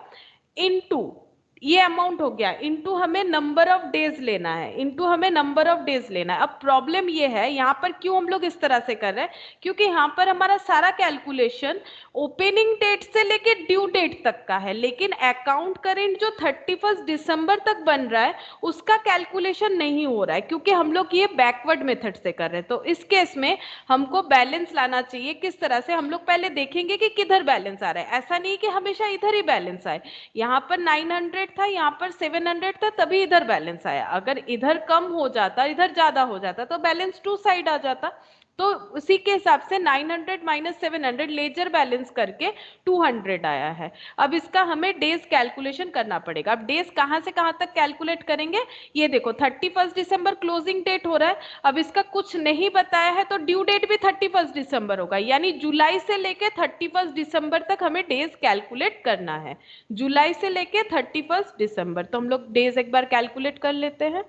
इनटू ये अमाउंट हो गया, इनटू हमें नंबर ऑफ डेज लेना है, इनटू हमें नंबर ऑफ डेज लेना है। अब प्रॉब्लम ये है यहाँ पर क्यों हम लोग इस तरह से कर रहे हैं, क्योंकि यहाँ पर हमारा सारा कैलकुलेशन ओपनिंग डेट से लेके ड्यू डेट तक का है, लेकिन अकाउंट करेंट जो 31 दिसंबर तक बन रहा है उसका कैलकुलेशन नहीं हो रहा है, क्योंकि हम लोग ये बैकवर्ड मेथड से कर रहे हैं। तो इस केस में हमको बैलेंस लाना चाहिए, किस तरह से, हम लोग पहले देखेंगे कि किधर बैलेंस आ रहा है, ऐसा नहीं कि हमेशा इधर ही बैलेंस आए। यहाँ पर 900 था, यहाँ पर 700 था, तभी इधर बैलेंस आया। अगर इधर कम हो जाता, इधर ज्यादा हो जाता, तो बैलेंस टू साइड आ जाता। तो उसी के हिसाब से 900 - 700 लेजर बैलेंस करके 200 आया है। अब इसका हमें डेज कैलकुलेशन करना पड़ेगा। अब डेज कहां से कहां तक कैलकुलेट करेंगे, ये देखो 31 दिसंबर क्लोजिंग डेट हो रहा है। अब इसका कुछ नहीं बताया है तो ड्यू डेट भी 31 दिसंबर होगा, यानी जुलाई से लेके 31 दिसंबर तक हमें डेज कैलकुलेट करना है, जुलाई से लेके 31 दिसंबर। तो हम लोग डेज एक बार कैलकुलेट कर लेते हैं।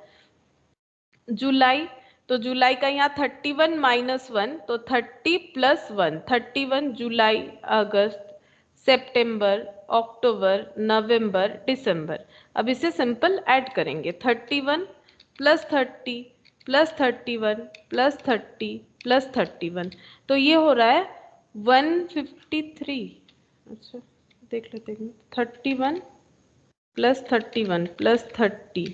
जुलाई, तो जुलाई का यहाँ 31 - 1, तो 30 + 1, 31 जुलाई अगस्त सितंबर अक्टूबर नवंबर दिसंबर। अब इसे सिंपल ऐड करेंगे, 31 + 30 + 31 + 30 + 31, तो ये हो रहा है 153। अच्छा देख लेते हैं, 31 + 31 + 30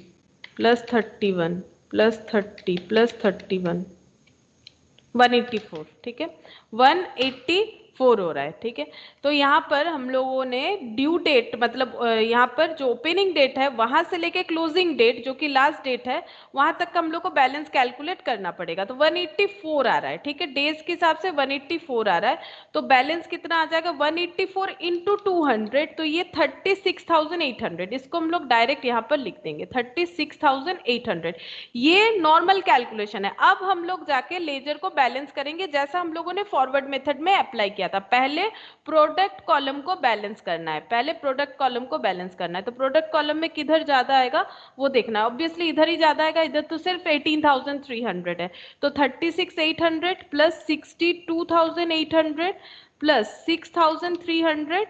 + 31 + 30 + 31, 184, ठीक है, 184 84 हो रहा है, ठीक है। तो यहाँ पर हम लोगों ने ड्यू डेट मतलब यहाँ पर जो ओपनिंग डेट है वहां से लेके क्लोजिंग डेट जो कि लास्ट डेट है वहां तक का हम लोग को बैलेंस कैलकुलेट करना पड़ेगा। तो 184 आ रहा है, ठीक है, डेज के हिसाब से 184 आ रहा है। तो बैलेंस कितना आ जाएगा 184 इंटू 200, तो ये 36,800, इसको हम लोग डायरेक्ट यहाँ पर लिख देंगे 36,800। ये नॉर्मल कैलकुलेशन है। अब हम लोग जाके लेजर को बैलेंस करेंगे जैसा हम लोगों ने फॉरवर्ड मेथड में अप्लाई किया था। पहले प्रोडक्ट कॉलम को बैलेंस करना है, पहले प्रोडक्ट कॉलम को बैलेंस करना है। तो प्रोडक्ट कॉलम में किधर ज्यादा आएगा वो देखना है, ऑब्वियसली इधर ही ज्यादा आएगा, इधर तो सिर्फ 18,300 है। तो 36,800 प्लस 62,800 प्लस 6,300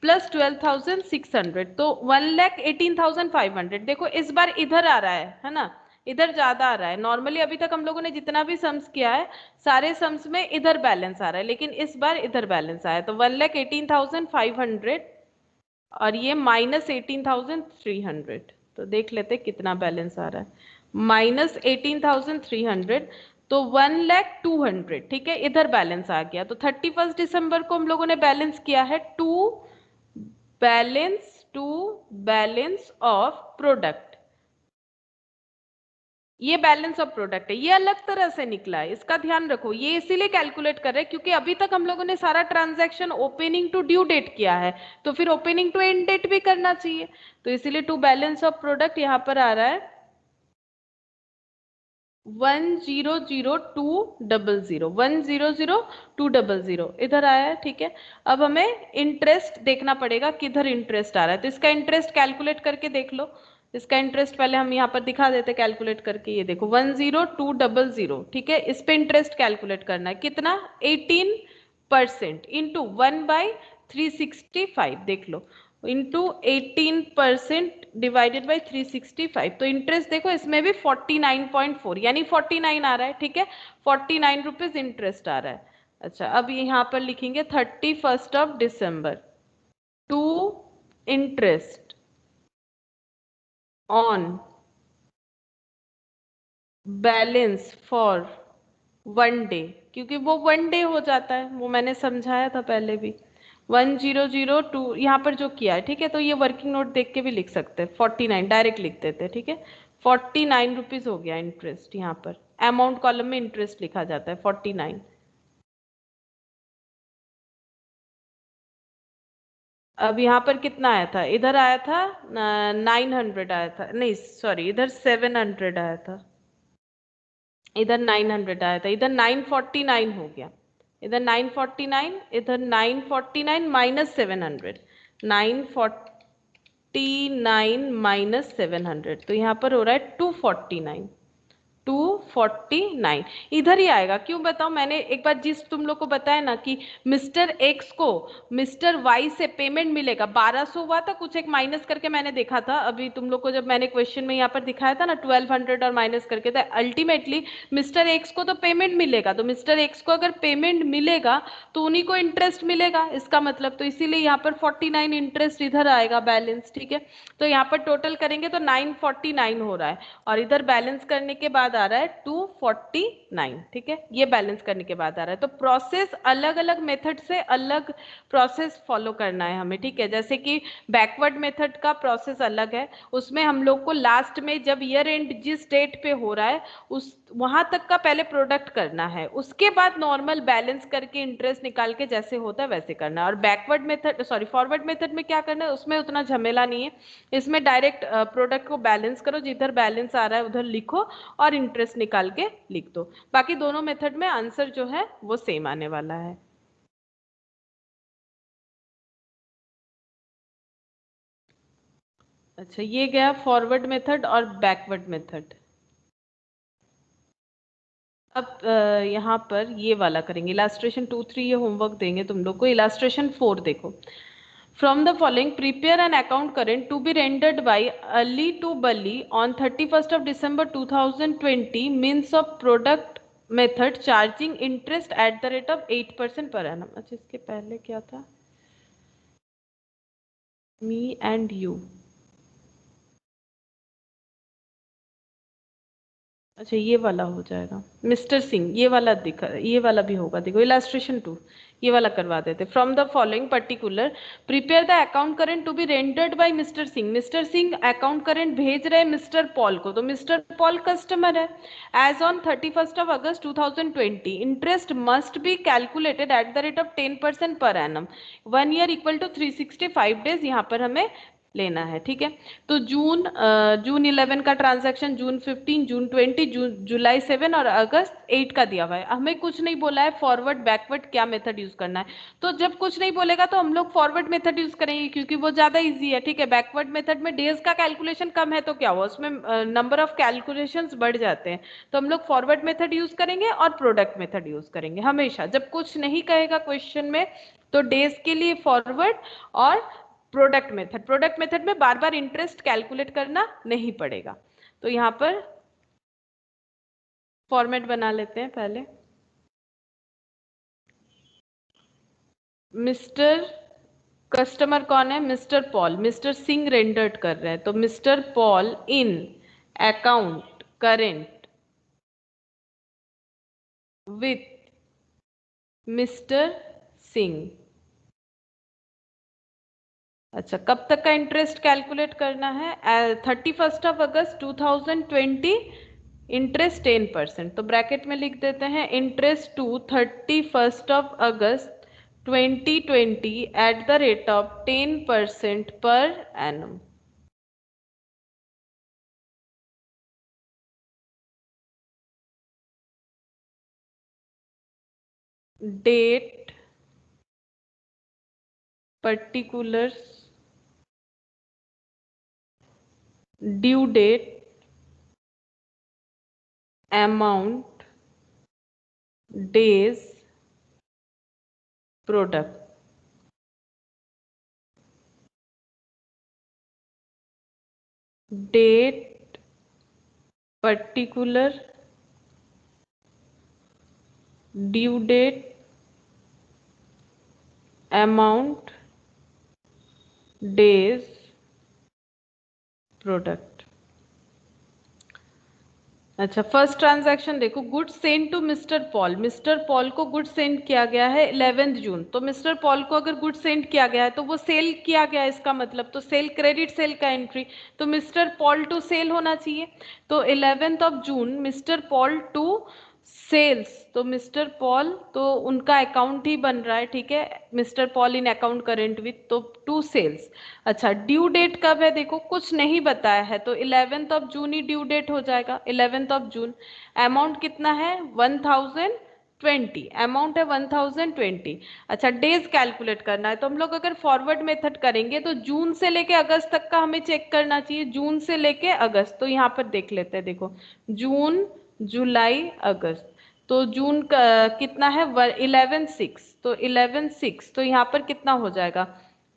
प्लस 12,600, तो 1,18,500। देखो इस बार इधर आ रहा है ना, इधर ज्यादा आ रहा है। नॉर्मली अभी तक हम लोगों ने जितना भी सम्स किया है सारे सम्स में इधर बैलेंस आ रहा है, लेकिन इस बार इधर बैलेंस आया। तो 1,18,500 और ये -18,300। तो देख लेते कितना बैलेंस आ रहा है, -18,300, तो 1,02,000, ठीक है, इधर बैलेंस आ गया। तो 31 दिसंबर को हम लोगों ने बैलेंस किया है टू बैलेंस ऑफ प्रोडक्ट। ये बैलेंस ऑफ प्रोडक्ट है, ये अलग तरह से निकला है, इसका ध्यान रखो। ये इसीलिए कैलकुलेट कर रहे हैं क्योंकि अभी तक हम लोगों ने सारा transaction opening to due date किया है, तो फिर ओपनिंग टू एंड डेट भी करना चाहिए। तो इसीलिए टू बैलेंस ऑफ प्रोडक्ट यहां पर आ रहा है 1,002,000, 1,002,000 इधर आया है, ठीक है। अब हमें इंटरेस्ट देखना पड़ेगा किधर इंटरेस्ट आ रहा है, तो इसका इंटरेस्ट कैलकुलेट करके देख लो। इसका इंटरेस्ट पहले हम यहाँ पर दिखा देते कैलकुलेट करके। ये देखो 1,002,000, ठीक है, इस पे इंटरेस्ट कैलकुलेट करना है कितना 18% इंटू 1/365, देख लो, इंटू 18% डिवाइडेड बाई 365। तो इंटरेस्ट देखो इसमें भी 49.4 यानी 49 आ रहा है, ठीक है, 49 रुपीज इंटरेस्ट आ रहा है। अच्छा, अब यहाँ पर लिखेंगे 31 दिसंबर to interest on balance for 1 day, क्योंकि वो 1 डे हो जाता है, वो मैंने समझाया था पहले भी। 1,002 यहाँ पर जो किया है, ठीक है, तो ये वर्किंग नोट देख के भी लिख सकते हैं, 49 डायरेक्ट लिख देते हैं, ठीक है। 49 रुपीज हो गया इंटरेस्ट, यहाँ पर अमाउंट कॉलम में इंटरेस्ट लिखा जाता है 49। अब यहाँ पर कितना आया था, इधर आया था 900 आया था, नहीं सॉरी, इधर 700 आया था, इधर 900 आया था, इधर 949 हो गया, इधर 949, इधर 949 माइनस 700, 949 माइनस 700, तो यहाँ पर हो रहा है 249, 249 इधर ही आएगा। क्यों बताओ, मैंने एक बार जिस तुम लोग को बताया ना कि मिस्टर एक्स को मिस्टर वाई से पेमेंट मिलेगा, 1200 हुआ था कुछ, एक माइनस करके मैंने देखा था अभी तुम लोग को, जब मैंने क्वेश्चन में यहाँ पर दिखाया था ना 1200 और माइनस करके, तो अल्टीमेटली मिस्टर एक्स को तो पेमेंट मिलेगा। तो मिस्टर एक्स को अगर पेमेंट मिलेगा तो उन्हीं को इंटरेस्ट मिलेगा, इसका मतलब। तो इसीलिए यहाँ पर 49 इंटरेस्ट इधर आएगा बैलेंस, ठीक है। तो यहाँ पर टोटल करेंगे तो 949 हो रहा है, और इधर बैलेंस करने के बाद आ रहा है 249, ठीक है, ये बैलेंस करने के बाद आ रहा है। तो प्रोसेस अलग अलग मेथड से अलग प्रोसेस फॉलो करना है हमें, ठीक है। जैसे कि बैकवर्ड मेथड का प्रोसेस अलग है, उसमें हम लोग को लास्ट में जब ईयर एंड जिस डेट पे हो रहा है उस वहां तक का पहले प्रोडक्ट करना है, उसके बाद नॉर्मल बैलेंस करके इंटरेस्ट निकाल के जैसे होता है वैसे करना है। और backward method sorry forward method में क्या करना है, उसमें उतना झमेला नहीं है, इसमें डायरेक्ट प्रोडक्ट को बैलेंस करो, जिधर बैलेंस आ रहा है उधर लिखो और इंटरेस्ट निकाल के लिख दो। बाकी दोनों मेथड में आंसर जो है वो सेम आने वाला है। अच्छा, ये गया फॉरवर्ड मेथड और बैकवर्ड मेथड। अब यहाँ पर ये वाला करेंगे, इलास्ट्रेशन 2, 3 ये होमवर्क देंगे तुम लोग को। इलास्ट्रेशन 4 देखो, from the following prepare an account current to be rendered by Ali to Bali on 31st of December 2020 means of product method charging interest at the rate of 8% per annum। अच्छा, इसके पहले क्या था, me and you। अच्छा ये वाला हो जाएगा मिस्टर सिंह, ये वाला दिखा, ये वाला भी होगा, देखो इलास्ट्रेशन 2, ये वाला करवा देते। From the following particular prepare the account current to be rendered by mister Singh. Mister Singh account current भेज रहे हैं मिस्टर पॉल को, तो मिस्टर पॉल कस्टमर है। As on 31st of August 2020 interest must be calculated at the rate of 10% per annum, 1 year equal to 365 days यहाँ पर हमें लेना है, ठीक है। तो जून 11 का ट्रांजैक्शन, जून 15, जून 20, जुलाई 7 और अगस्त 8 का दिया हुआ है। हमें कुछ नहीं बोला है फॉरवर्ड बैकवर्ड क्या मेथड यूज करना है, तो जब कुछ नहीं बोलेगा तो हम लोग फॉरवर्ड मेथड यूज करेंगे क्योंकि वो ज्यादा इजी है, ठीक है। बैकवर्ड मेथड में डेज का कैलकुलेशन कम है तो क्या हुआ, उसमें नंबर ऑफ कैलकुलेशंस बढ़ जाते हैं, तो हम लोग फॉरवर्ड मेथड यूज करेंगे और प्रोडक्ट मेथड यूज करेंगे हमेशा। जब कुछ नहीं कहेगा क्वेश्चन में तो डेज के लिए फॉरवर्ड और प्रोडक्ट मेथड में बार बार इंटरेस्ट कैलकुलेट करना नहीं पड़ेगा। तो यहां पर फॉर्मेट बना लेते हैं पहले। मिस्टर कस्टमर कौन है, mister Paul, mister Singh rendered कर रहे हैं, तो mister Paul in account current with mister Singh. अच्छा कब तक का इंटरेस्ट कैलकुलेट करना है, 31st of August 2020, इंटरेस्ट 10%, तो ब्रैकेट में लिख देते हैं interest to 31st of August 2020 at the rate of 10% per annum. Date particulars, due date, amount, days, product. Date particular, due date, amount, days, product. अच्छा फर्स्ट ट्रांजैक्शन देखो, good send to mister Paul. Mister Paul को गुड सेंड किया गया है 11 जून, तो मिस्टर पॉल को अगर गुड सेंड किया गया है तो वो सेल किया गया है, इसका मतलब तो सेल क्रेडिट सेल का एंट्री, तो मिस्टर पॉल टू सेल होना चाहिए। तो 11th of June mister Paul to sales, तो मिस्टर पॉल तो उनका अकाउंट ही बन रहा है, ठीक है, mister Paul in account current with, तो टू सेल्स। अच्छा ड्यू डेट कब है, देखो कुछ नहीं बताया है, तो 11th of June ही ड्यू डेट हो जाएगा, 11th of June। अमाउंट कितना है 1020, अमाउंट है 1020। अच्छा डेज कैलकुलेट करना है, तो हम लोग अगर फॉरवर्ड मेथड करेंगे तो जून से लेके अगस्त तक का हमें चेक करना चाहिए, जून से लेके अगस्त, तो यहाँ पर देख लेते हैं, देखो जून, जुलाई, अगस्त, तो जून का कितना है 11/6, तो 11/6, तो यहाँ पर कितना हो जाएगा,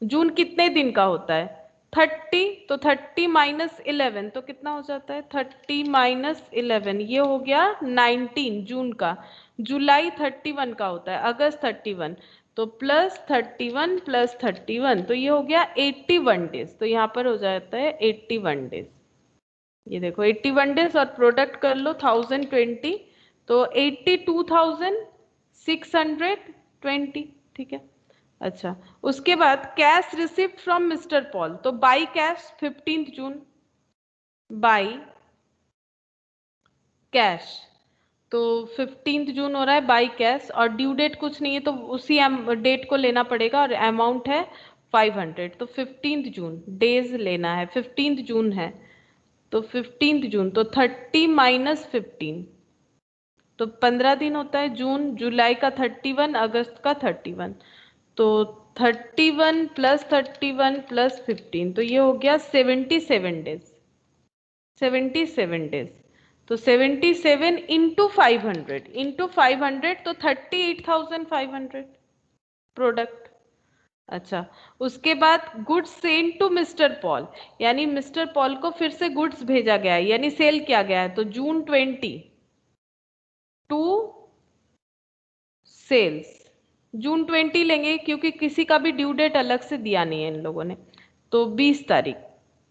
जून कितने दिन का होता है 30, तो 30 माइनस 11 तो कितना हो जाता है 30 माइनस 11, ये हो गया 19 जून का। जुलाई 31 का होता है, अगस्त 31, तो प्लस 31 प्लस 31, तो ये हो गया 81 डेज, तो यहाँ पर हो जाता है 81 डेज। ये देखो 81 डेज और प्रोडक्ट कर लो 1020, तो 82,620, ठीक है। अच्छा उसके बाद cash receipt from mister Paul, तो बाई कैश 15 जून, बाई कैश, तो 15 जून हो रहा है बाई कैश, और ड्यू डेट कुछ नहीं है तो उसी डेट को लेना पड़ेगा, और अमाउंट है 500, तो 15 जून डेज लेना है, 15 जून है तो 15 जून, तो 30 माइनस 15, तो 15 दिन होता है, जून, जुलाई का 31, अगस्त का 31, तो 31 प्लस 31 प्लस 15, तो ये हो गया 77 डेज, 77 डेज, तो 77 इंटू 500 तो 38,500 प्रोडक्ट। अच्छा उसके बाद goods send to mister Paul, यानी मिस्टर पॉल को फिर से गुड्स भेजा गया है, यानी सेल किया गया है, तो जून 20 टू सेल्स, जून 20 लेंगे क्योंकि किसी का भी ड्यू डेट अलग से दिया नहीं है इन लोगों ने, तो 20 तारीख,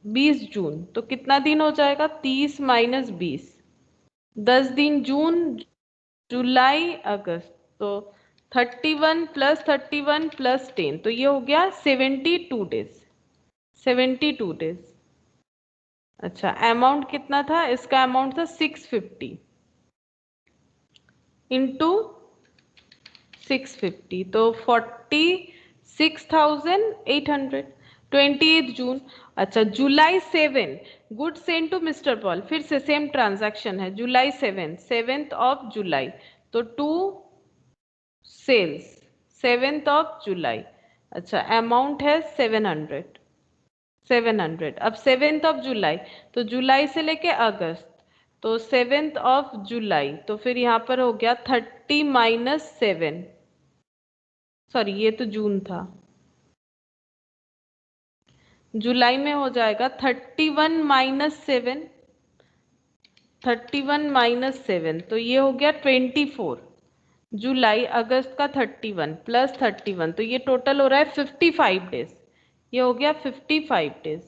20 जून, तो कितना दिन हो जाएगा 30 माइनस 20, 10 दिन जून जुलाई अगस्त, तो 31 प्लस 31 प्लस 10, तो ये हो गया 72 डेज, 72 डेज। अच्छा, अमाउंट कितना था? इसका अमाउंट था 650 इंटू 650, तो 46,800। 28 जून। अच्छा, जुलाई 7 good send to mister Paul, फिर से सेम ट्रांजैक्शन है। जुलाई 7 ऑफ जुलाई, तो टू सेल्स 7 ऑफ जुलाई। अच्छा, अमाउंट है 700, 700। अब 7 ऑफ जुलाई, तो जुलाई से लेके अगस्त, तो 7 ऑफ जुलाई, तो फिर यहाँ पर हो गया 30 माइनस 7, सॉरी ये तो जून था, जुलाई में हो जाएगा 31 माइनस 7, 31 माइनस 7, तो ये हो गया 24। जुलाई अगस्त का 31 प्लस 31, तो ये टोटल हो रहा है 55 डेज। ये हो गया 55 डेज,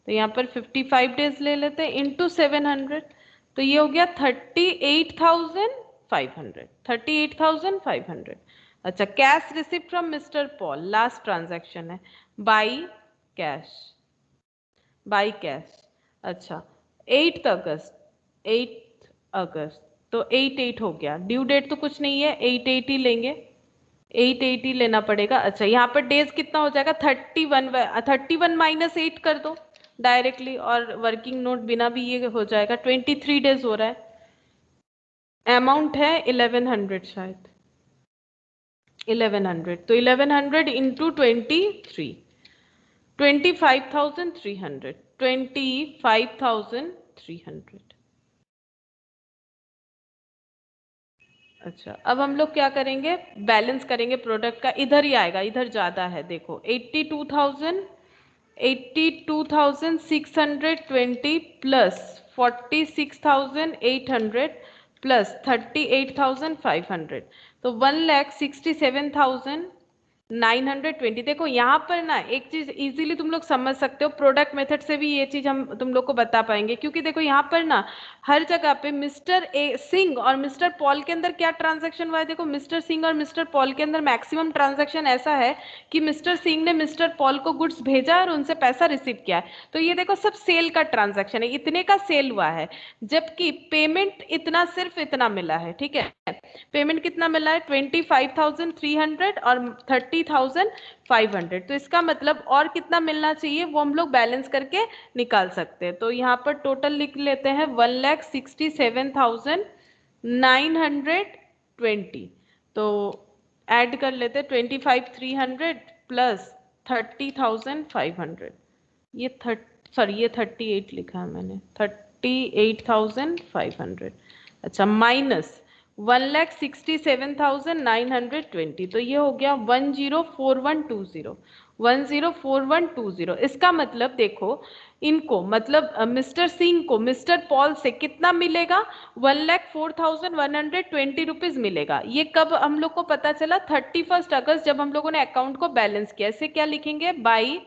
तो यहाँ पर 55 डेज ले लेते हैं इंटू 700, तो ये हो गया 38,500, 38,500। अच्छा, cash receipt from mister Paul, last transaction है, बाई कैश, बाई कैश। अच्छा, 8 अगस्त, 8 अगस्त, तो 8 हो गया। ड्यू डेट तो कुछ नहीं है, 8 ही लेंगे, 8 लेना पड़ेगा। अच्छा, यहाँ पर डेज कितना हो जाएगा? 31, 31 माइनस 8 कर दो डायरेक्टली, और वर्किंग नोट बिना भी ये हो जाएगा, 23 डेज हो रहा है। अमाउंट है 1100 शायद, 1100, तो 1100 इंटू 23, 25,300, 25,300। अच्छा, अब हम लोग क्या करेंगे? बैलेंस करेंगे प्रोडक्ट का, इधर ही आएगा, इधर ज्यादा है, देखो 82,000, 82,620 प्लस 46,800 प्लस 38,500, तो 1,67,920। देखो यहाँ पर ना एक चीज इजीली तुम लोग समझ सकते हो, प्रोडक्ट मेथड से भी ये चीज हम तुम लोग को बता पाएंगे, क्योंकि देखो यहाँ पर ना हर जगह पे मिस्टर ए सिंह और मिस्टर पॉल के अंदर क्या ट्रांजैक्शन हुआ है। देखो, मिस्टर सिंह और मिस्टर पॉल के अंदर मैक्सिमम ट्रांजैक्शन ऐसा है कि मिस्टर सिंह ने मिस्टर पॉल को गुड्स भेजा और उनसे पैसा रिसीव किया है, तो ये देखो सब सेल का ट्रांजैक्शन है, इतने का सेल हुआ है, जबकि पेमेंट इतना, सिर्फ इतना मिला है। ठीक है, पेमेंट कितना मिला है? 25,300 और 30,500, तो इसका मतलब और कितना मिलना चाहिए वो हम लोग बैलेंस करके निकाल सकते हैं। तो यहाँ पर टोटल लिख लेते हैं 1,67,920, तो ऐड कर लेते हैं 25,300 प्लस 30,500, ये सॉरी ये 38 लिखा है मैंने, 38,500। अच्छा, माइनस 1,67,920, तो ये हो गया 104120, 104120। इसका मतलब देखो, इनको मतलब मिस्टर सिंह को मिस्टर पॉल से कितना मिलेगा? 1,04,120 रुपीज मिलेगा। ये कब हम लोग को पता चला? 31 अगस्त, जब हम लोगों ने अकाउंट को बैलेंस किया। इसे क्या लिखेंगे? By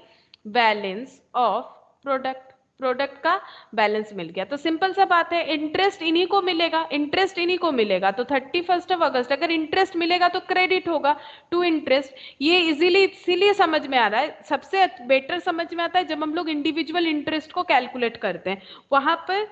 balance of product, product का बैलेंस मिल गया। तो सिंपल सा बात है, इंटरेस्ट इन्हीं को मिलेगा, इंटरेस्ट इन्हीं को मिलेगा, तो 31 अगस्त अगर इंटरेस्ट मिलेगा तो क्रेडिट होगा टू इंटरेस्ट। ये इजीली इसीलिए समझ में आ रहा है, सबसे बेटर समझ में आता है जब हम लोग इंडिविजुअल इंटरेस्ट को कैलकुलेट करते हैं, वहां पर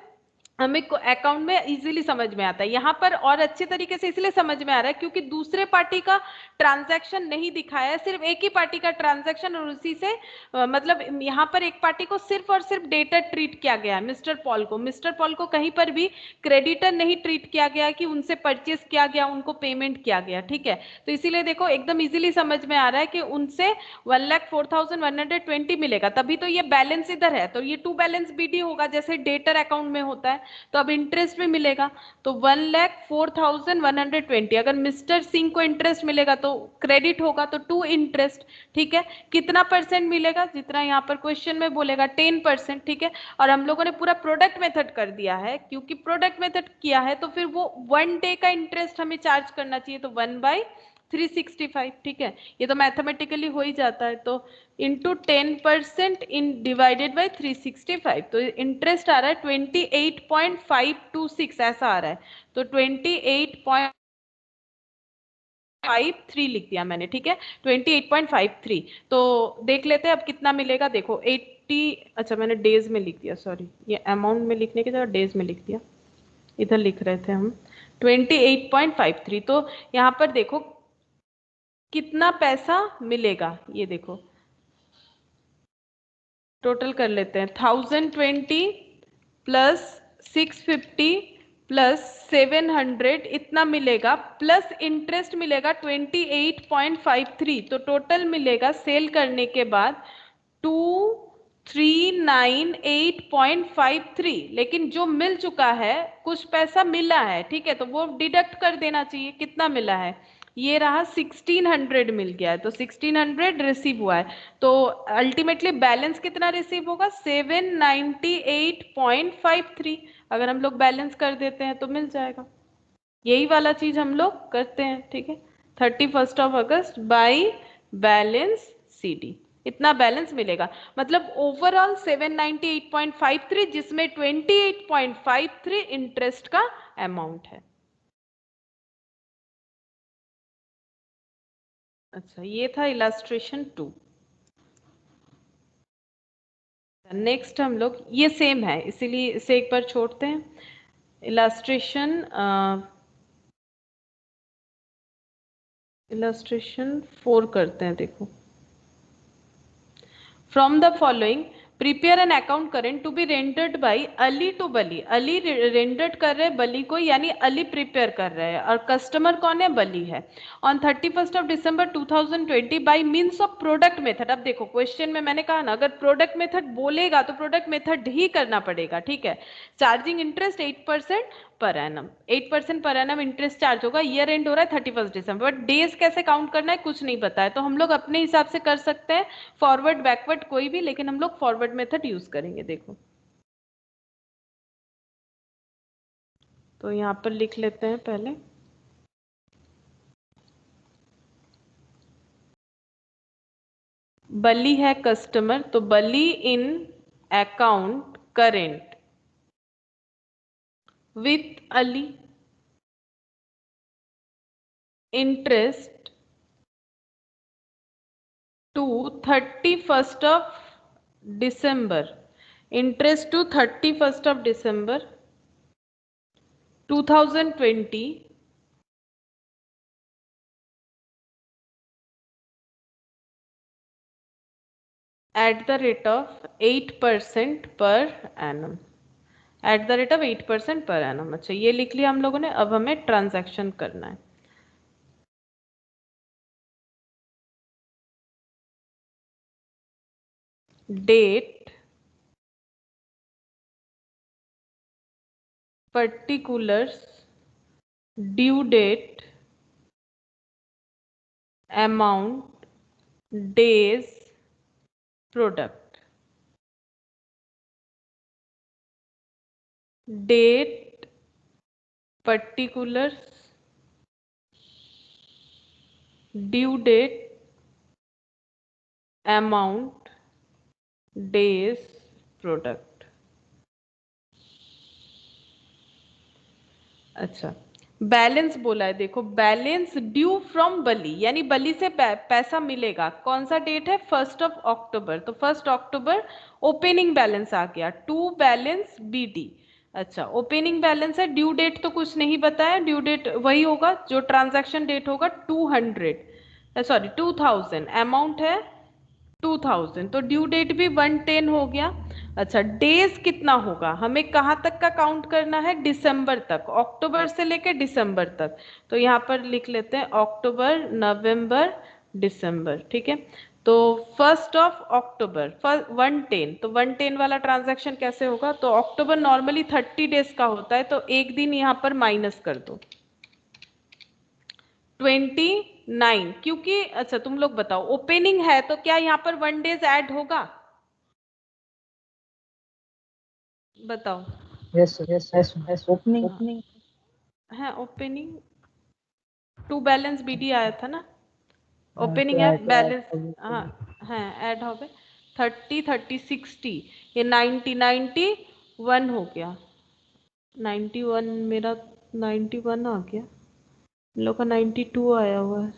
हमें अकाउंट में इजीली समझ में आता है। यहाँ पर और अच्छे तरीके से इसलिए समझ में आ रहा है क्योंकि दूसरे पार्टी का ट्रांजैक्शन नहीं दिखाया है, सिर्फ एक ही पार्टी का ट्रांजैक्शन, और उसी से मतलब यहाँ पर एक पार्टी को सिर्फ और सिर्फ डेटर ट्रीट किया गया है, मिस्टर पॉल को। मिस्टर पॉल को कहीं पर भी क्रेडिटर नहीं ट्रीट किया गया कि उनसे परचेस किया गया, उनको पेमेंट किया गया। ठीक है, तो इसीलिए देखो एकदम इजीली समझ में आ रहा है कि उनसे 1,04,120 मिलेगा, तभी तो ये बैलेंस इधर है, तो ये टू बैलेंस बीडी होगा जैसे डेटर अकाउंट में होता है, तो अब इंटरेस्ट भी मिलेगा, तो 1,04,120। अगर मिस्टर सिंह को इंटरेस्ट मिलेगा तो क्रेडिट होगा, तो टू इंटरेस्ट। ठीक है, कितना परसेंट मिलेगा? जितना यहाँ पर क्वेश्चन में बोलेगा 10%। ठीक है, और हम लोगों ने पूरा प्रोडक्ट मेथड कर दिया है, क्योंकि प्रोडक्ट मेथड किया है तो फिर वो 1 डे का इंटरेस्ट हमें चार्ज करना चाहिए, तो 1/10, 365, ठीक है, ये तो मैथमेटिकली हो ही जाता है। तो इंटू 10% इन डिवाइडेड बाई 365, तो इंटरेस्ट आ रहा है 28.526 ऐसा आ रहा है। तो 28.53 लिख दिया मैंने, ठीक है, 28.53। तो देख लेते हैं अब कितना मिलेगा। देखो 80, अच्छा मैंने डेज में लिख दिया, सॉरी, ये अमाउंट में लिखने की जगह डेज में लिख दिया, इधर लिख रहे थे हम 28.53। तो यहाँ पर देखो कितना पैसा मिलेगा, ये देखो टोटल कर लेते हैं, 1020 प्लस 650 प्लस 700 इतना मिलेगा, प्लस इंटरेस्ट मिलेगा 28.53। तो टोटल मिलेगा सेल करने के बाद 2398.53। लेकिन जो मिल चुका है, कुछ पैसा मिला है, ठीक है, तो वो डिडक्ट कर देना चाहिए। कितना मिला है, ये रहा 1600 मिल गया है, तो 1600 रिसीव हुआ है। तो अल्टीमेटली बैलेंस कितना रिसीव होगा, 798.53। अगर हम लोग बैलेंस कर देते हैं तो मिल जाएगा। यही वाला चीज हम लोग करते हैं, ठीक है, 31 अगस्त बाई बैलेंस CD, इतना बैलेंस मिलेगा। मतलब ओवरऑल 798.53, जिसमें 28.53 इंटरेस्ट का अमाउंट है। अच्छा, ये था इलास्ट्रेशन 2। नेक्स्ट हम लोग, ये सेम है इसीलिए इसे एक बार छोड़ते हैं। इलास्ट्रेशन 4 करते हैं। देखो, from the following prepare an account current to be rendered by Ali to Bali. Ali rendered कर रहे हैं बली को, यानी अली प्रिपेयर कर रहे हैं, और कस्टमर कौन है, बली है। On 31 December 2020 by means of product method. अब देखो क्वेश्चन में मैंने कहा ना, अगर प्रोडक्ट मेथड बोलेगा तो प्रोडक्ट मेथड ही करना पड़ेगा, ठीक है। Charging interest 8% per annum, 8% per annum interest charge होगा। ईयर एंड हो रहा है 31 दिसंबर, बट डेज कैसे काउंट करना है कुछ नहीं पता है, तो हम लोग अपने हिसाब से कर सकते हैं, फॉरवर्ड बैकवर्ड कोई भी, लेकिन हम लोग फॉरवर्ड मेथड यूज करेंगे। देखो, तो यहाँ पर लिख लेते हैं पहले, बली है कस्टमर, तो Bali in account current with Ali, interest to 31 December, interest to 31 December 2020 at the rate of 8% per annum, eight the rate of 8% per annum. अच्छा, ये लिख लिया हम लोगों ने। अब हमें ट्रांजैक्शन करना है। Date, particulars, due date, amount, days, product. Date, particulars, due date, amount, days, product. अच्छा, बैलेंस बोला है, देखो बैलेंस ड्यू फ्रॉम बली, यानी बली से पैसा मिलेगा। कौन सा डेट है, 1 अक्टूबर, तो 1 अक्टूबर ओपनिंग बैलेंस आ गया, टू बैलेंस BD। अच्छा, ओपनिंग बैलेंस है, ड्यू डेट तो कुछ नहीं बताया, ड्यू डेट वही होगा जो ट्रांजैक्शन डेट होगा, 200, सॉरी 2000, अमाउंट है 2000, तो ड्यू डेट भी 110 हो गया। अच्छा, डेज कितना होगा, हमें कहाँ तक का काउंट करना है, दिसंबर तक, अक्टूबर से लेके दिसंबर तक। तो यहाँ पर लिख लेते हैं अक्टूबर, नवंबर, दिसंबर, ठीक है। तो 1 अक्टूबर 110, तो 110 वाला ट्रांजैक्शन कैसे होगा, तो अक्टूबर नॉर्मली 30 डेज का होता है, तो एक दिन यहाँ पर माइनस कर दो, 29, क्योंकि अच्छा तुम लोग बताओ, ओपनिंग है तो क्या यहाँ पर 1 डेज ऐड होगा, बताओ। yes sir, yes sir, yes opening opening है ओपनिंग, टू बैलेंस बीडी आया था ना, ओपनिंग है बैलेंस, हाँ हाँ ऐड हो गए 30 30 60, ये 90 91 हो गया, 91 मेरा 91 आ गया, इन लोग का 92 आया हुआ है।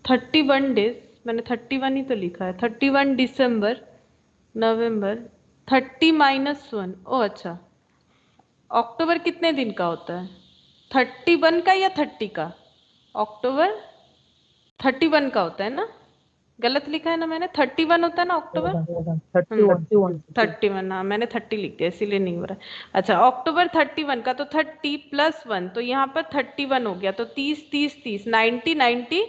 31 डेज, मैंने 31 ही तो लिखा है, 31 दिसंबर नवंबर 30 -1, ओ अच्छा, अक्टूबर कितने दिन का होता है, 31 का या 30 का, अक्टूबर 31 का होता है ना, गलत लिखा है ना मैंने, 31 होता है ना अक्टूबर, 31 31, हाँ मैंने 30 लिख दिया इसीलिए नहीं हो रहा है। अच्छा अक्टूबर 31 का, तो 30 + 1, तो यहाँ पर 31 हो गया, तो 30 30 30 90 92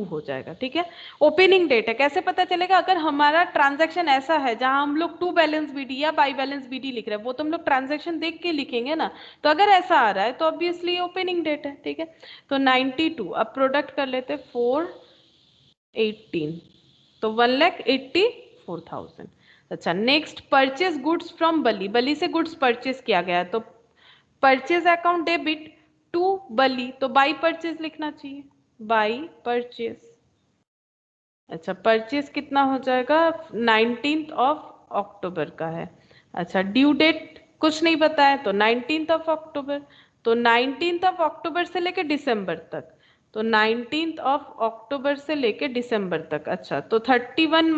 हो जाएगा, ठीक है। ओपनिंग डेट है, कैसे पता चलेगा, अगर हमारा ट्रांजैक्शन ऐसा है जहां हम लोग टू बैलेंस बीडी या बाई बैलेंस बीडी लिख रहे हैं, वो तो हम लोग ट्रांजैक्शन देख के लिखेंगे ना, तो अगर ऐसा आ रहा है तो ऑब्वियसली ओपनिंग डेट है, ठीक है। तो 92, अब प्रोडक्ट कर लेते 418, तो 1,84,000। अच्छा next, purchase goods from Bali, Bali से गुड्स परचेज किया गया है, तो purchase account debit to Bali, तो बाई परचेज लिखना चाहिए, बाई परचेज। अच्छा परचेज कितना हो जाएगा, 19th ऑफ अक्टूबर का है। अच्छा ड्यू डेट कुछ नहीं बताया, तो 19th ऑफ अक्टूबर, तो 19th ऑफ अक्टूबर से लेके दिसंबर तक, तो 19th ऑफ अक्टूबर से लेके दिसंबर तक। अच्छा तो 31 -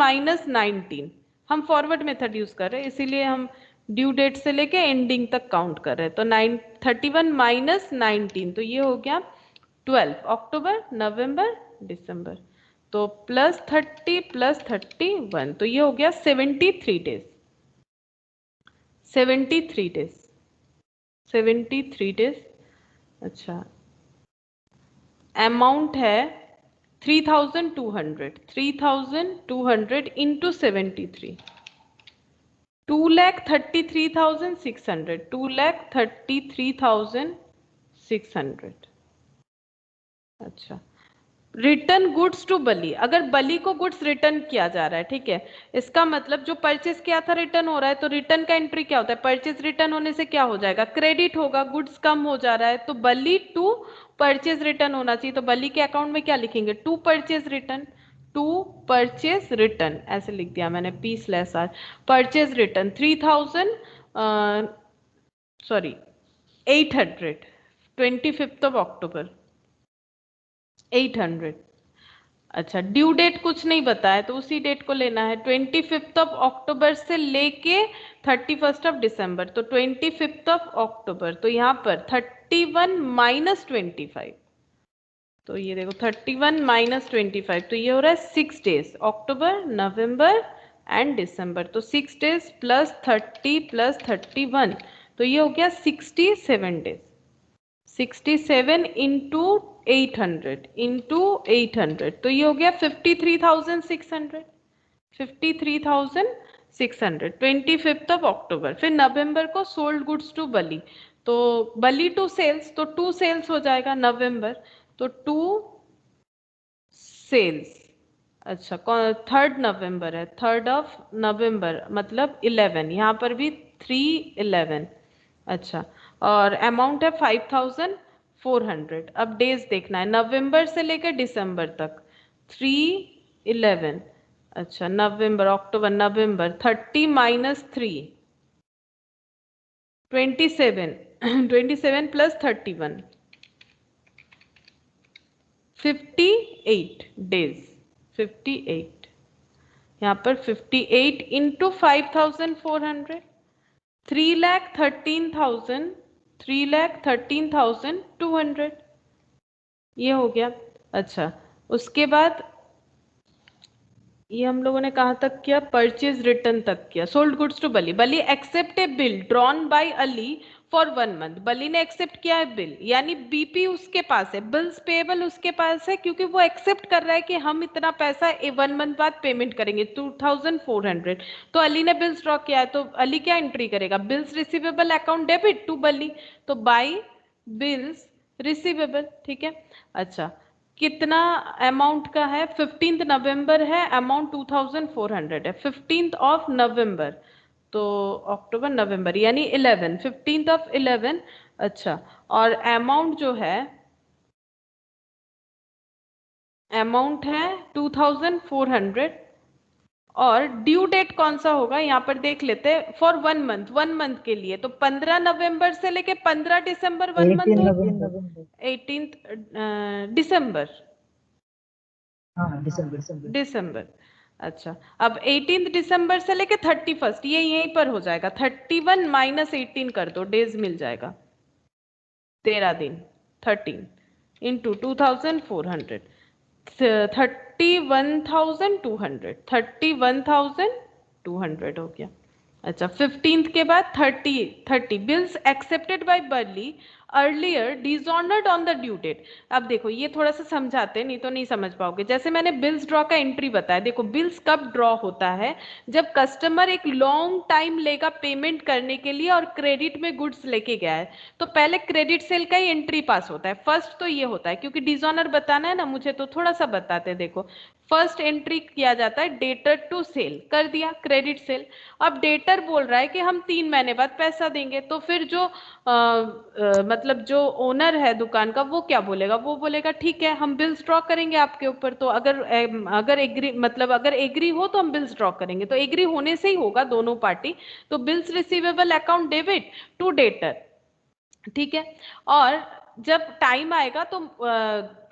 19, हम फॉरवर्ड मेथड यूज कर रहे हैं इसीलिए हम ड्यू डेट से लेके एंडिंग तक काउंट कर रहे हैं, तो 31 - 19, तो ये हो गया 12 अक्टूबर नवंबर दिसंबर, तो +30 +31, तो ये हो गया 73 डेज, 73 डेज, 73 डेज। अच्छा अमाउंट है 3,200, 3,200 इंटू 73, 2,33,600, 2,33,600। अच्छा रिटर्न गुड्स टू बली, अगर बली को गुड्स रिटर्न किया जा रहा है, ठीक है, इसका मतलब जो परचेज किया था रिटर्न हो रहा है, तो रिटर्न का एंट्री क्या होता है, परचेज रिटर्न होने से क्या हो जाएगा, क्रेडिट होगा, गुड्स कम हो जा रहा है, तो बली टू परचेज रिटर्न होना चाहिए, तो बली के अकाउंट में क्या लिखेंगे, to purchase return, to purchase return ऐसे लिख दिया मैंने, P/R purchase return 3,000 sorry 800, 25th of October 800। अच्छा ड्यू डेट कुछ नहीं बताया, तो उसी डेट को लेना है, 25th ऑफ अक्टूबर से लेके 31st ऑफ दिसंबर, तो 25th ऑफ अक्टूबर, तो यहाँ पर 31 - 25, तो ये देखो 31 - 25, तो ये हो रहा है 6 डेज, अक्टूबर नवंबर एंड दिसंबर, तो 6 डेज +30 +31, तो ये हो गया 67 डेज, 67 इंटू 800, तो ये हो गया 53,600, 53,600, 25th ऑफ अक्टूबर। फिर नवंबर को सोल्ड गुड्स टू बली, तो बली टू सेल्स, तो टू सेल्स हो जाएगा नवंबर, तो टू सेल्स। अच्छा 3rd नवंबर है, 3rd ऑफ नवंबर मतलब 11, यहाँ पर भी 3/11। अच्छा और अमाउंट है 5,400, अब डेज देखना है नवंबर से लेकर दिसंबर तक, 3/11। अच्छा नवंबर अक्टूबर नवंबर 30 - 3 27, 27 + 31 58 डेज, 58, यहाँ पर 58 इंटू 5,400, 3,13,000, 3,13,200, ये हो गया। अच्छा उसके बाद ये हम लोगों ने कहाँ तक किया, परचेज रिटर्न तक किया, sold goods to Bali, Bali accept a bill drawn by Ali for 1 month, Bali ने एक्सेप्ट किया है बिल, यानी बीपी उसके पास है, बिल्स पेएबल उसके पास है, क्योंकि वो एक्सेप्ट कर रहा है कि हम इतना पैसा 1 मंथ बाद पेमेंट करेंगे 2,400, तो अली ने बिल्स ड्रॉ किया है, तो अली क्या एंट्री करेगा, bills receivable account debit to Bali, तो बाई बिल्स रिसीवेबल, ठीक है। अच्छा कितना अमाउंट का है, 15th नवंबर है, अमाउंट 2,400 है, 15th ऑफ नवंबर, तो अक्टूबर नवंबर यानी 11, 15th ऑफ 11। अच्छा और अमाउंट जो है अमाउंट है 2400 और ड्यू डेट कौन सा होगा यहाँ पर देख लेते हैं फॉर 1 मंथ के लिए, तो 15 नवंबर से लेके 15 दिसंबर 1 मंथ 18 होगी। नवंबर 18 दिसंबर, हाँ दिसंबर दिसंबर। अच्छा, अब 18 दिसंबर से लेके 31, ये यहीं पर हो जाएगा। 31 माइनस 18 कर दो, डेज मिल जाएगा 13 दिन। 13 इंटू 2400, 31,200, 31,200 हो गया। अच्छा, 15th के बाद 30 bills accepted by Bali earlier dishonoured on the due date. अब देखो ये थोड़ा सा समझाते हैं, नहीं तो नहीं समझ पाओगे। जैसे मैंने बिल्स ड्रॉ का एंट्री बताया, देखो बिल्स कब ड्रॉ होता है, जब कस्टमर एक लॉन्ग टाइम लेगा पेमेंट करने के लिए और क्रेडिट में गुड्स लेके गया है, तो पहले क्रेडिट सेल का ही एंट्री पास होता है। फर्स्ट तो ये होता है, क्योंकि डिसऑनर बताना है ना मुझे, तो थोड़ा सा बताते हैं। देखो फर्स्ट एंट्री किया जाता है डेटर टू सेल, कर दिया क्रेडिट सेल। अब डेटर बोल रहा है कि हम 3 महीने बाद पैसा देंगे, तो फिर जो मतलब जो ओनर है दुकान का वो क्या बोलेगा, वो बोलेगा ठीक है हम बिल्स ड्रॉ करेंगे आपके ऊपर। तो अगर एग्री मतलब अगर एग्री हो तो हम बिल्स ड्रॉ करेंगे, तो एग्री होने से ही होगा दोनों पार्टी। तो bills receivable account debit to debtor, ठीक है। और जब टाइम आएगा तो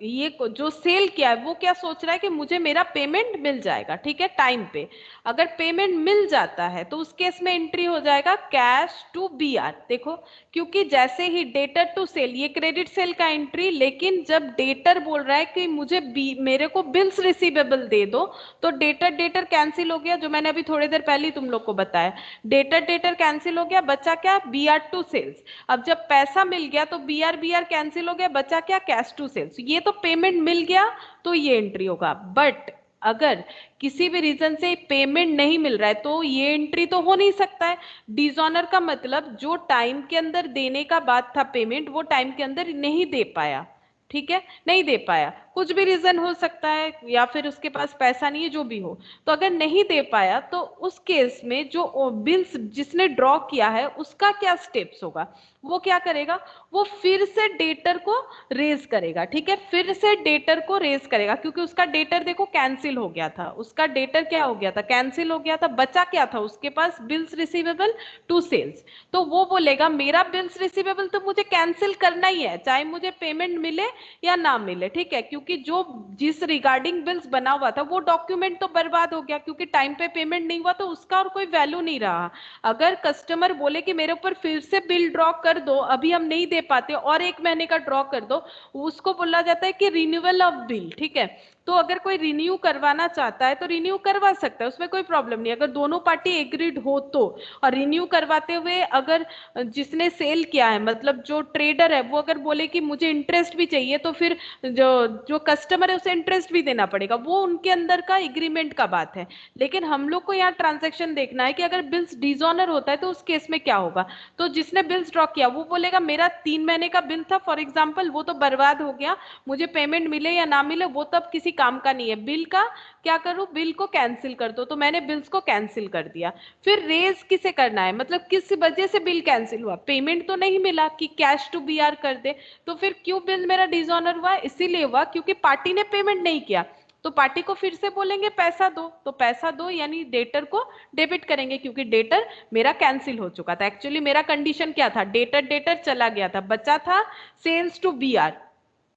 ये जो सेल किया है वो क्या सोच रहा है कि मुझे मेरा पेमेंट मिल जाएगा, ठीक है, टाइम पे। अगर पेमेंट मिल जाता है तो उस केस में एंट्री हो जाएगा कैश टू बीआर। देखो, क्योंकि जैसे ही डेटर टू सेल, ये क्रेडिट सेल का एंट्री, लेकिन जब डेटर बोल रहा है कि मुझे मेरे को बिल्स रिसीवेबल दे दो, तो डेटर डेटर कैंसिल हो गया, जो मैंने अभी थोड़ी देर पहले तुम लोग को बताया। डेटर डेटर कैंसिल हो गया, बचा क्या, बीआर टू सेल्स। अब जब पैसा मिल गया तो बीआर बीआर कैंसिल हो गया, बचा क्या, कैश टू सेल्स। ये तो पेमेंट मिल गया तो ये एंट्री होगा। बट अगर किसी भी रीजन से पेमेंट नहीं मिल रहा है तो ये एंट्री तो हो नहीं सकता है। डिसऑनर का मतलब जो टाइम के अंदर देने का बात था पेमेंट, वो टाइम के अंदर नहीं दे पाया, ठीक है, नहीं दे पाया। कुछ भी रीजन हो सकता है, या फिर उसके पास पैसा नहीं है, जो भी हो। तो अगर नहीं दे पाया तो उस केस में जो बिल्स जिसने ड्रॉ किया है उसका क्या स्टेप्स होगा, वो क्या करेगा, वो फिर से डेटर को रेज करेगा, ठीक है, फिर से डेटर को रेज करेगा, क्योंकि उसका डेटर देखो कैंसिल हो गया था, उसका डेटर क्या हो गया था, कैंसिल हो गया था। बचा क्या था उसके पास, बिल्स रिसीवेबल टू सेल्स। तो वो बोलेगा मेरा बिल्स रिसीवेबल तो मुझे कैंसिल करना ही है, चाहे मुझे पेमेंट मिले या ना मिले, ठीक है, क्योंकि जो जिस रिगार्डिंग बिल्स बना हुआ था वो डॉक्यूमेंट तो बर्बाद हो गया, क्योंकि टाइम पे पेमेंट नहीं हुआ तो उसका और कोई वैल्यू नहीं रहा। अगर कस्टमर बोले कि मेरे ऊपर फिर से बिल ड्रॉ कर दो, अभी हम नहीं दे पाते, और 1 महीने का ड्रॉ कर दो, उसको बोला जाता है कि रिन्यूअल ऑफ बिल, ठीक है। तो अगर कोई रिन्यू करवाना चाहता है तो रिन्यू करवा सकता है, उसमें कोई प्रॉब्लम नहीं, अगर दोनों पार्टी एग्रीड हो तो। और रिन्यू करवाते हुए अगर जिसने सेल किया है, मतलब जो ट्रेडर है, वो अगर बोले कि मुझे इंटरेस्ट भी चाहिए, तो फिर जो जो कस्टमर है उसे इंटरेस्ट भी देना पड़ेगा, वो उनके अंदर का एग्रीमेंट का बात है। लेकिन हम लोग को यहाँ ट्रांजैक्शन देखना है कि अगर बिल्स डिसऑनर होता है तो उस केस में क्या होगा। तो जिसने बिल्स ड्रॉ किया वो बोलेगा मेरा 3 महीने का बिल था फॉर एग्जांपल, वो तो बर्बाद हो गया, मुझे पेमेंट मिले या ना मिले वो तब किसी काम का नहीं है, बिल का क्या करूं, बिल को कैंसिल कर दो। तो मैंने बिल्स को कैंसिल कर दिया। फिर रेज किसे करना है, मतलब किस वजह से बिल कैंसिल हुआ, पेमेंट तो नहीं मिला कि कैश टू बीआर कर दे। तो फिर क्यों बिल मेरा डिसऑनर हुआ, इसीलिए हुआ क्योंकि पार्टी ने पेमेंट नहीं किया। तो पार्टी को फिर से बोलेंगे पैसा दो, तो पैसा दो यानी डेटर को डेबिट करेंगे, क्योंकि डेटर मेरा कैंसिल हो चुका था। एक्चुअली मेरा कंडीशन क्या था, डेटर डेटर चला गया था, बचा था सेल्स टू बीआर।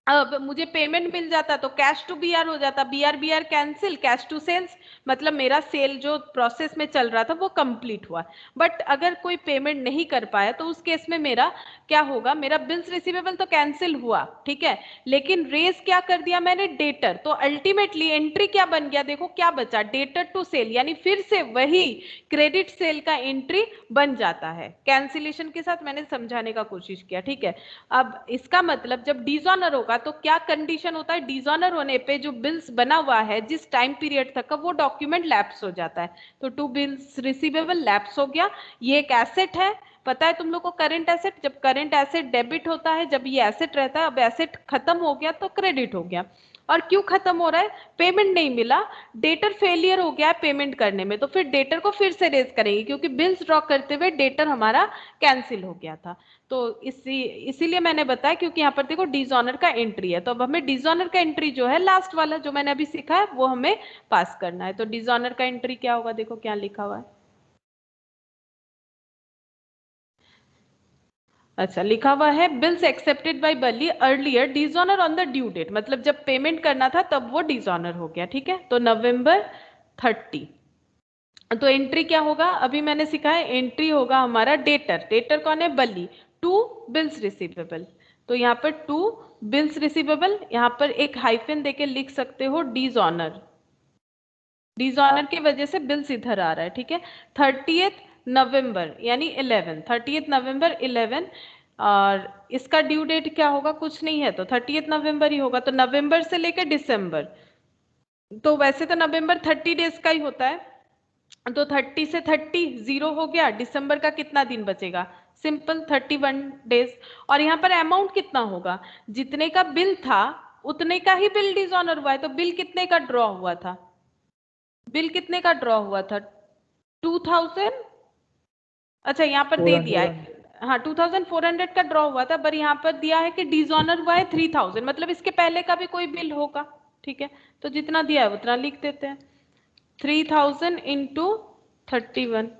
अब मुझे पेमेंट मिल जाता तो कैश टू बीआर हो जाता, B R B R cancel, cash to sales, मतलब मेरा सेल जो प्रोसेस में चल रहा था वो कंप्लीट हुआ। बट अगर कोई पेमेंट नहीं कर पाया तो उस केस में मेरा क्या होगा, मेरा बिल्स रिसीवेबल तो कैंसिल हुआ, ठीक है, लेकिन रेस क्या कर दिया मैंने, डेटर। तो अल्टीमेटली एंट्री क्या बन गया, देखो क्या बचा, डेटर टू सेल, यानी फिर से वही क्रेडिट सेल का एंट्री बन जाता है। कैंसिलेशन के साथ मैंने समझाने का कोशिश किया, ठीक है। अब इसका मतलब जब डिसऑनर होगा तो क्या कंडीशन होता है, डिसऑनर होने पे जो बिल्स बना हुआ है जिस टाइम पीरियड तक का, वो डॉक्यूमेंट लैप्स हो जाता है। तो टू बिल्स रिसीवेबल लैप्स हो गया। ये एक एसेट है, पता है तुम लोग को, करंट एसेट, जब करंट एसेट डेबिट होता है, जब ये एसेट रहता है, अब एसेट खत्म हो गया तो क्रेडिट हो गया। और क्यों खत्म हो रहा है? पेमेंट नहीं मिला, डेटर फेलियर हो गया पेमेंट करने में, तो फिर डेटर को फिर से रेज करेंगे क्योंकि बिल्स ड्रॉ करते हुए डेटर हमारा कैंसिल हो गया था। तो इसीलिए मैंने बताया, क्योंकि यहाँ पर देखो डिसऑनर का एंट्री है, तो अब हमें डिसऑनर का एंट्री जो है लास्ट वाला जो मैंने अभी सीखा है वो हमें पास करना है। तो डिसऑनर का एंट्री क्या होगा, देखो क्या लिखा हुआ है। अच्छा, लिखा हुआ है bills accepted by Bali earlier dishonour on the due date, मतलब जब पेमेंट करना था तब वो डिसऑनर हो गया। ठीक है, तो November 30। तो एंट्री क्या होगा, अभी मैंने सिखा है, एंट्री होगा हमारा डेटर। डेटर कौन है? बली। टू बिल्स रिसीवेबल, तो यहाँ पर टू बिल्स रिसीवेबल, यहाँ पर एक हाइफन देके लिख सकते हो डिसऑनर। डिसऑनर की वजह से बिल्स इधर आ रहा है। ठीक है, 30th नवंबर यानी 11, 30th नवंबर 11, और इसका ड्यू डेट क्या होगा, कुछ नहीं है तो 30th नवंबर ही होगा। तो नवंबर से लेकर दिसंबर, तो वैसे तो नवंबर 30 डेज का ही होता है, तो 30 से 30 जीरो हो गया, दिसंबर का कितना दिन बचेगा, सिंपल 31 डेज। और यहाँ पर अमाउंट कितना होगा, जितने का बिल था उतने का ही बिल डिसऑनर हुआ है, तो बिल कितने का ड्रॉ हुआ था, बिल कितने का ड्रॉ हुआ था, 2000। अच्छा, यहाँ पर दे दिया है, हाँ 2400 का ड्रॉ हुआ था, पर यहाँ पर दिया है कि डिसऑनर हुआ है 3000, मतलब इसके पहले का भी कोई बिल होगा। ठीक है, तो जितना दिया है उतना लिख देते हैं, 3000 इंटू 31।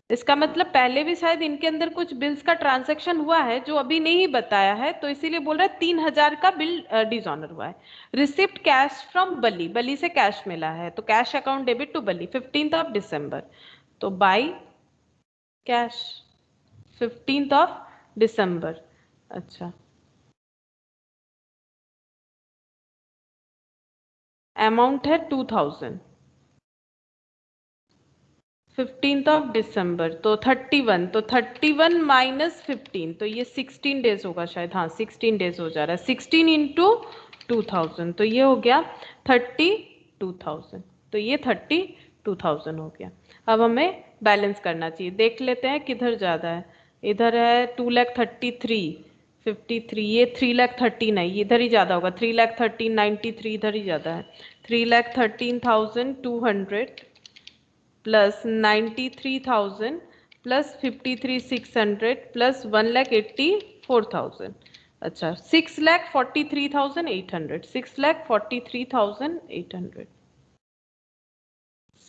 इसका मतलब पहले भी शायद इनके अंदर कुछ बिल्स का ट्रांजैक्शन हुआ है जो अभी नहीं बताया है, तो इसीलिए बोल रहा है 3000 का बिल डिसऑनर हुआ है। Receipt cash from Bali, Bali से कैश मिला है, तो cash account debit to Bali 15th December, तो बाय कैश 15th December। अच्छा, अमाउंट है 2000, 15th December, तो 31, तो 31 माइनस 15, तो ये 16 डेज होगा शायद, हाँ 16 डेज हो जा रहा है, 16 इंटू 2000, तो ये हो गया 32,000, तो ये 32,000 हो गया। अब हमें बैलेंस करना चाहिए, देख लेते हैं किधर ज़्यादा है। इधर है 2,33,53, ये 3,13,000 इधर ही ज़्यादा होगा, 3,13,93 इधर ही ज़्यादा है, 3,13,200 प्लस 93,000 प्लस 53,600 प्लस 1,84,000। अच्छा, 6,43,800, 6,43,800,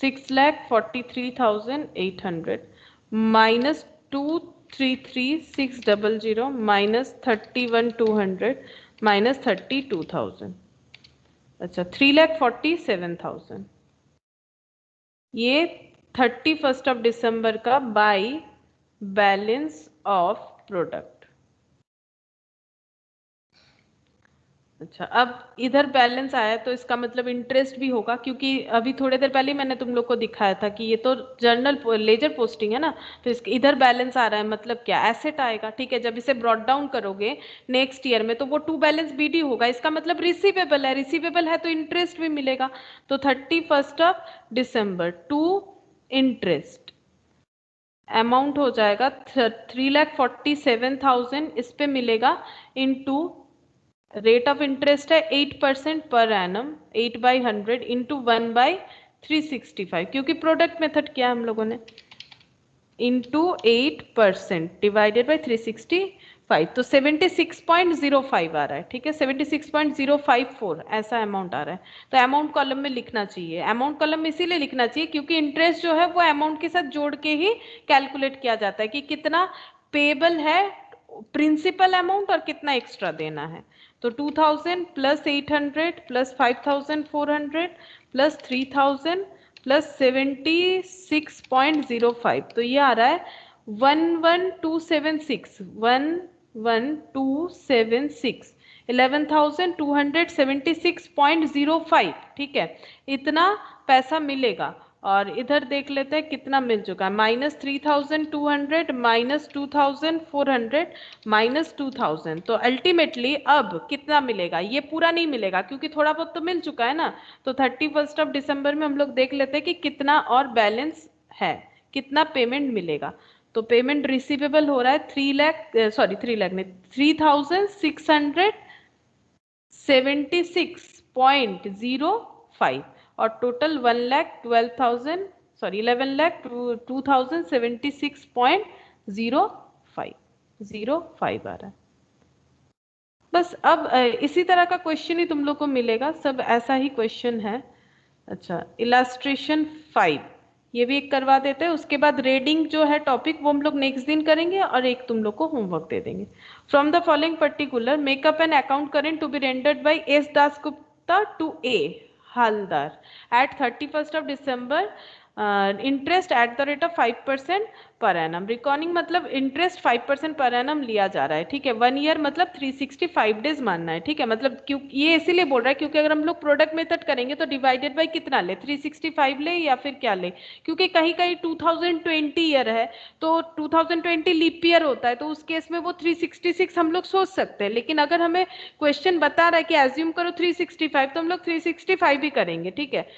6,43,800 माइनस 233,600 माइनस 31,200 माइनस 32,000। अच्छा, 3,47,000, ये 31st December का बाय बैलेंस ऑफ प्रोडक्ट। अच्छा, अब इधर बैलेंस आया तो इसका मतलब इंटरेस्ट भी होगा, क्योंकि अभी थोड़ी देर पहले मैंने तुम लोग को दिखाया था कि ये तो जर्नल लेजर पोस्टिंग है ना, तो इसके इधर बैलेंस आ रहा है, मतलब क्या, एसेट आएगा। ठीक है, जब इसे ब्रॉट डाउन करोगे नेक्स्ट ईयर में तो वो टू बैलेंस बीडी होगा, इसका मतलब रिसीवेबल है, रिसीवेबल है तो इंटरेस्ट भी मिलेगा। तो 31st December to interest amount हो जाएगा 3,47,000, इस पे मिलेगा इनटू रेट ऑफ इंटरेस्ट है 8% पर एनम, 8/100 इंटू 1/365, क्योंकि प्रोडक्ट मेथड किया हम लोगों ने, इंटू 8% डिवाइडेड बाई 365, तो 76.05 आ रहा है। ठीक है, 76.054 ऐसा अमाउंट आ रहा है। तो अमाउंट कॉलम में लिखना चाहिए, अमाउंट कॉलम में इसीलिए लिखना चाहिए क्योंकि इंटरेस्ट जो है वो अमाउंट के साथ जोड़ के ही कैलकुलेट किया जाता है कि कितना पेबल है प्रिंसिपल अमाउंट और कितना एक्स्ट्रा देना है। तो 2000 प्लस 800 प्लस 5400 प्लस 3000 प्लस 76.05, तो ये आ रहा है 11,276, 11,276, 11,276.05। ठीक है, इतना पैसा मिलेगा। और इधर देख लेते हैं कितना मिल चुका है, -3,200 माइनस 2,400 माइनस 2,000, तो अल्टीमेटली अब कितना मिलेगा, ये पूरा नहीं मिलेगा क्योंकि थोड़ा बहुत तो मिल चुका है ना। तो 31st December में हम लोग देख लेते हैं कि कितना और बैलेंस है, कितना पेमेंट मिलेगा। तो पेमेंट रिसीवेबल हो रहा है 3 लाख नहीं 3,600 76.05 और टोटल 11,12,2076.05 आ रहा है। बस अब इसी तरह का क्वेश्चन ही तुम लोग को मिलेगा, सब ऐसा ही क्वेश्चन है। अच्छा, इलास्ट्रेशन 5 ये भी एक करवा देते हैं। उसके बाद रीडिंग जो है टॉपिक वो हम लोग नेक्स्ट दिन करेंगे और एक तुम लोग को होमवर्क दे देंगे। From the following particular make up an account current to be rendered by S Dasgupta to A Haldar at 31st of December, interest at the rate of 5% per annum. Recording मतलब इंटरेस्ट 5% पर एनम लिया जा रहा है, ठीक है। 1 ईयर मतलब 365 डेज मानना है, ठीक है। मतलब क्यों ये इसीलिए बोल रहा है क्योंकि अगर हम लोग प्रोडक्ट मेथड करेंगे तो डिवाइडेड बाय कितना ले, 365 ले या फिर क्या ले, क्योंकि कहीं कहीं 2020 ईयर है तो 2020 लीप ईयर होता है, तो उस केस में वो 366 हम लोग सोच सकते हैं। लेकिन अगर हमें क्वेश्चन बता रहा है कि एज्यूम करो 365 तो हम लोग 365 ही करेंगे, ठीक है।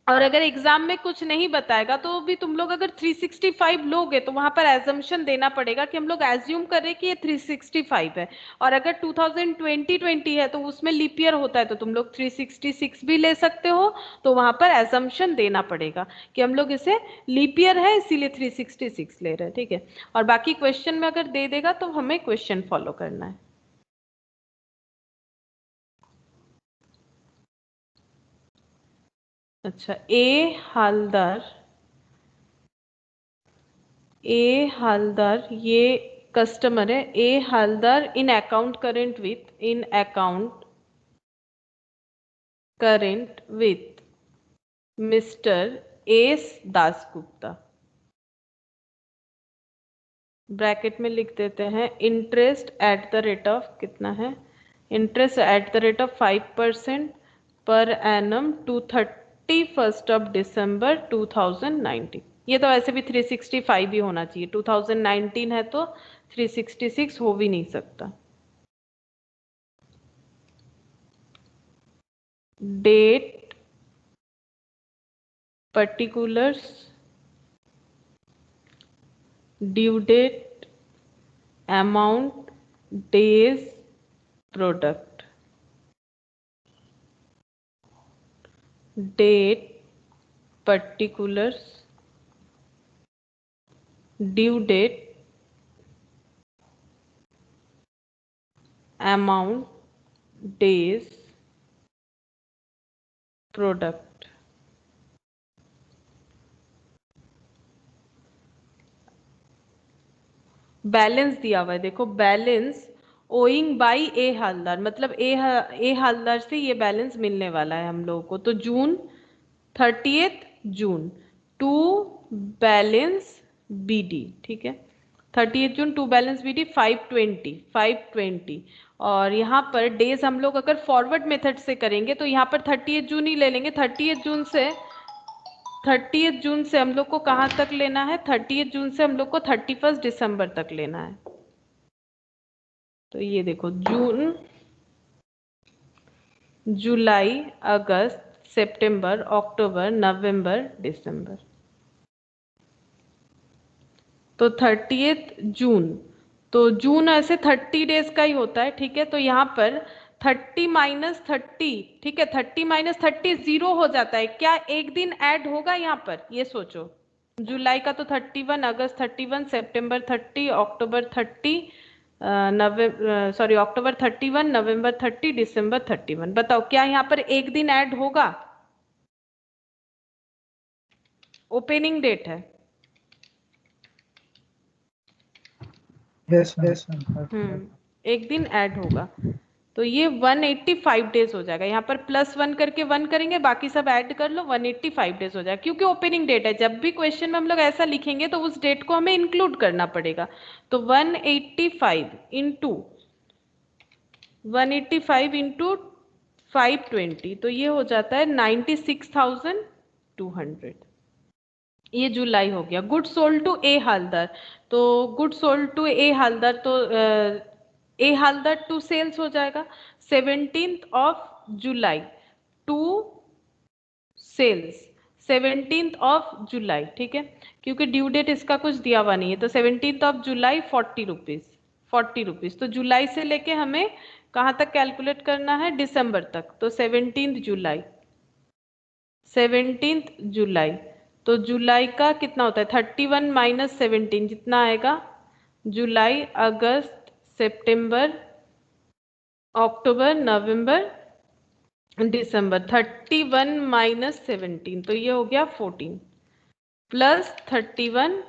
और अगर एग्जाम में कुछ नहीं बताएगा तो भी तुम लोग अगर 365 लोगे तो वहां पर एजम्पशन देना पड़ेगा कि हम लोग एज्यूम कर रहे हैं कि ये 365 है। और अगर 2020 है तो उसमें लीप ईयर होता है तो तुम लोग 366 भी ले सकते हो, तो वहां पर एजम्पशन देना पड़ेगा कि हम लोग इसे लीप ईयर है इसीलिए 366 ले रहे हैं, ठीक है। और बाकी क्वेश्चन में अगर दे देगा तो हमें क्वेश्चन फॉलो करना है। अच्छा, ए हालदार ये कस्टमर है। A Haldar in account current with mister S Dasgupta. Bracket में लिख देते हैं interest at the rate of कितना है, interest at the rate of 5% per annum to 31st of December 2019। ये तो वैसे भी 365 ही होना चाहिए, 2019 है तो 366 हो भी नहीं सकता। Date particulars, due date, amount, days, product. Date particulars, due date, amount, days, product. Balance दिया हुआ है, देखो balance owing by A Haldar, मतलब ए हालदार से ये बैलेंस मिलने वाला है हम लोगों को। तो जून 30th जून टू बैलेंस बीडी, ठीक है। 30th जून टू बैलेंस बीडी 520। और यहाँ पर डेज हम लोग अगर फॉरवर्ड मेथड से करेंगे तो यहाँ पर 30th जून ही ले लेंगे। 30th जून से हम लोग को कहाँ तक लेना है, 30th जून से हम लोग को 31st दिसंबर तक लेना है। तो ये देखो जून, जुलाई, अगस्त, सितंबर, अक्टूबर, नवंबर, दिसंबर। तो 30th जून, तो जून ऐसे 30 डेज का ही होता है, ठीक है। तो यहाँ पर 30 माइनस 30, ठीक है, 30 माइनस 30 0 हो जाता है। क्या एक दिन ऐड होगा यहाँ पर, ये सोचो। जुलाई का तो 31, अगस्त 31, सितंबर 30, अक्टूबर 30, अक्टूबर 31, नवंबर 30, दिसंबर 31। बताओ क्या यहाँ पर एक दिन ऐड होगा? ओपनिंग डेट है। यस एक दिन ऐड होगा तो ये 185 डेज हो जाएगा। यहाँ पर +1 करके 1 करेंगे, बाकी सब ऐड कर लो, 185 डेज हो जाएगा। क्योंकि ओपनिंग डेट है, जब भी क्वेश्चन में हम लोग ऐसा लिखेंगे तो उस डेट को हमें इंक्लूड करना पड़ेगा। तो 185 इंटू 520 तो ये हो जाता है 96,200। ये जुलाई हो गया। Good sold to A Haldar, तो good sold to A Haldar तो ए हालदार टू सेल्स हो जाएगा 17th July to sales 17th जुलाई, ठीक है। क्योंकि ड्यू डेट इसका कुछ दिया हुआ नहीं है तो 17th जुलाई 40 रुपीज तो जुलाई से लेके हमें कहाँ तक कैलकुलेट करना है? दिसंबर तक। तो 17 जुलाई, 17 जुलाई। तो जुलाई का कितना होता है? 31 माइनस 17 जितना आएगा, जुलाई, अगस्त, सितंबर, अक्टूबर, नवंबर, दिसंबर। 31 माइनस 17 तो ये हो गया 14, plus 31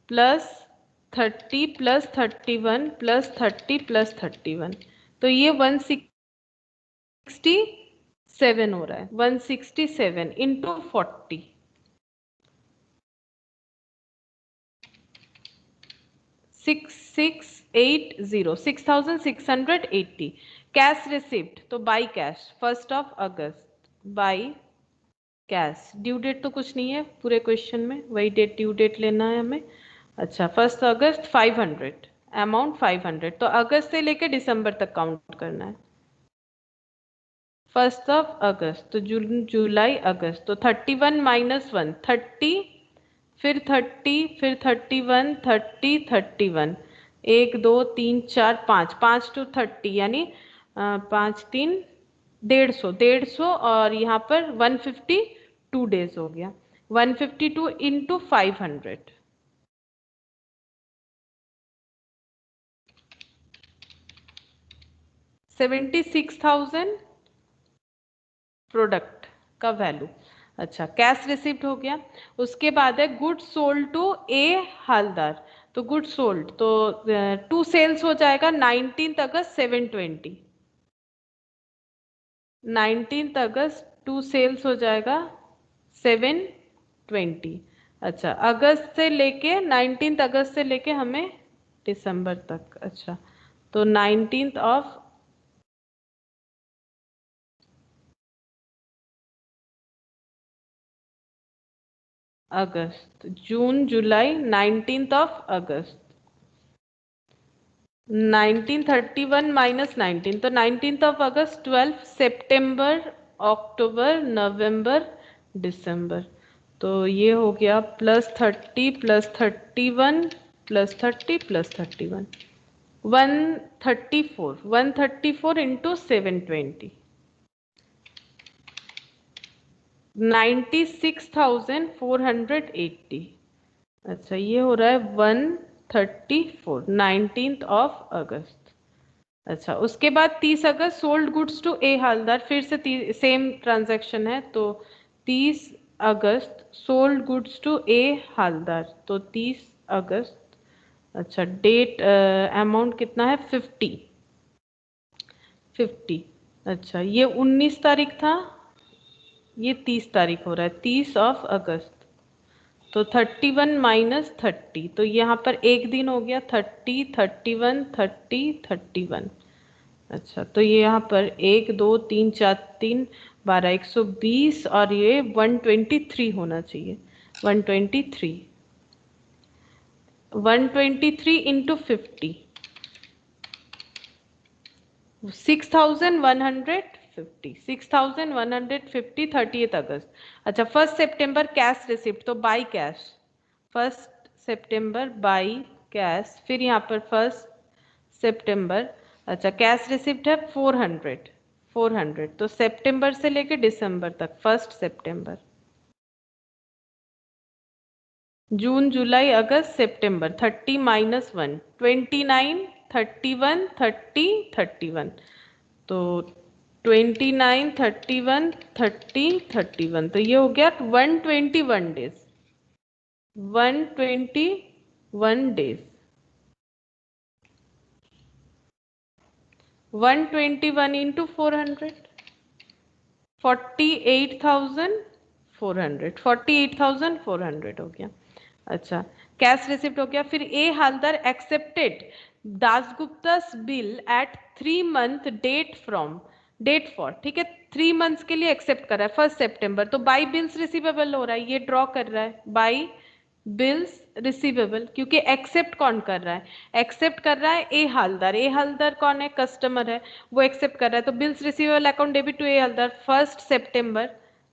plus 30 plus 31 plus 30 plus 31, तो ये 167 हो रहा है। 167 इंटू 40, 6680, 6680। कैश रिसिप्ट, तो बाई कैश 1 अगस्त, बाई कैश। ड्यू डेट तो कुछ नहीं है पूरे क्वेश्चन में, वही डेट ड्यू डेट लेना है हमें। अच्छा, 1 अगस्त 500, अमाउंट 500। तो अगस्त से लेके दिसंबर तक काउंट करना है। 1 अगस्त, तो जून, जुलाई, अगस्त। तो 31 माइनस 1 30, फिर 30, फिर 31, 30, 31, 1 2 3 4 5, 5 टू 30 यानी 5 3 150, 150 और यहाँ पर 152 डेज हो गया। 152 इंटू 500, 76,000 प्रोडक्ट का वैल्यू। अच्छा, कैश रिसिप्ट हो गया। उसके बाद है good sold to A Haldar. तो गुड सोल्ड, तो टू सेल्स हो जाएगा 19 अगस्त 720, 19 अगस्त टू सेल्स हो जाएगा 720। अच्छा, अगस्त से लेके 19 अगस्त से लेके हमें दिसंबर तक। अच्छा, तो 19 अगस्त, जून, जुलाई, 19 अगस्त, 1931 माइनस 19, तो 19 अगस्त, 12 सितंबर, अक्टूबर, नवंबर, दिसंबर। तो ये हो गया +30 +31 +30 +31, 134, 134 इंटू 720, 96,480। अच्छा, ये हो रहा है 134, 19 अगस्त। अच्छा, उसके बाद 30 अगस्त sold goods to A Haldar, फिर से सेम ट्रांजैक्शन है। तो 30 अगस्त sold goods to A Haldar, तो 30 अगस्त। अच्छा, डेट अमाउंट कितना है? 50, 50। अच्छा, ये 19 तारीख था, ये 30 तारीख हो रहा है, 30 अगस्त। तो 31 माइनस 30, तो यहाँ पर एक दिन हो गया 30, 31, 30, 31। अच्छा, तो ये यहाँ पर 1 2 3 4 3 12 120 और ये 123 होना चाहिए। 123, 123 इंटू 50, 6150, 6150, 30 अगस्त। अच्छा, 1 सितंबर कैश रिसिप्ट, तो by cash, 1 September by cash. फिर यहाँ पर 1 सितंबर। अच्छा, कैश रिसिप्ट है 400, 400। तो सितंबर से लेके दिसंबर तक, 1 सितंबर, जून, जुलाई, अगस्त, सितंबर। 30 माइनस 1, 29, 31, 30, 31। तो 29, 31, 30, 31, तो ये हो गया 121 डेज, 121 डेज, 121 इंटू 400, 48,400, 48,400 हो गया। अच्छा, कैश रिसिप्ट हो गया। फिर A Haldar accepted Dasgupta's bill at 3 month date from, date for, ठीक है, 3 मंथ्स के लिए एक्सेप्ट कर रहा है 1 सितंबर। तो बाई बिल्स रिसीवेबल हो रहा है, ये ड्रॉ कर रहा है बाई बिल्स रिसीवेबल, क्योंकि एक्सेप्ट कौन कर रहा है? एक्सेप्ट कर रहा है ए हालदार। ए हालदार कौन है? कस्टमर है, वो एक्सेप्ट कर रहा है। तो bills receivable account debit to A Haldar 1 सितंबर।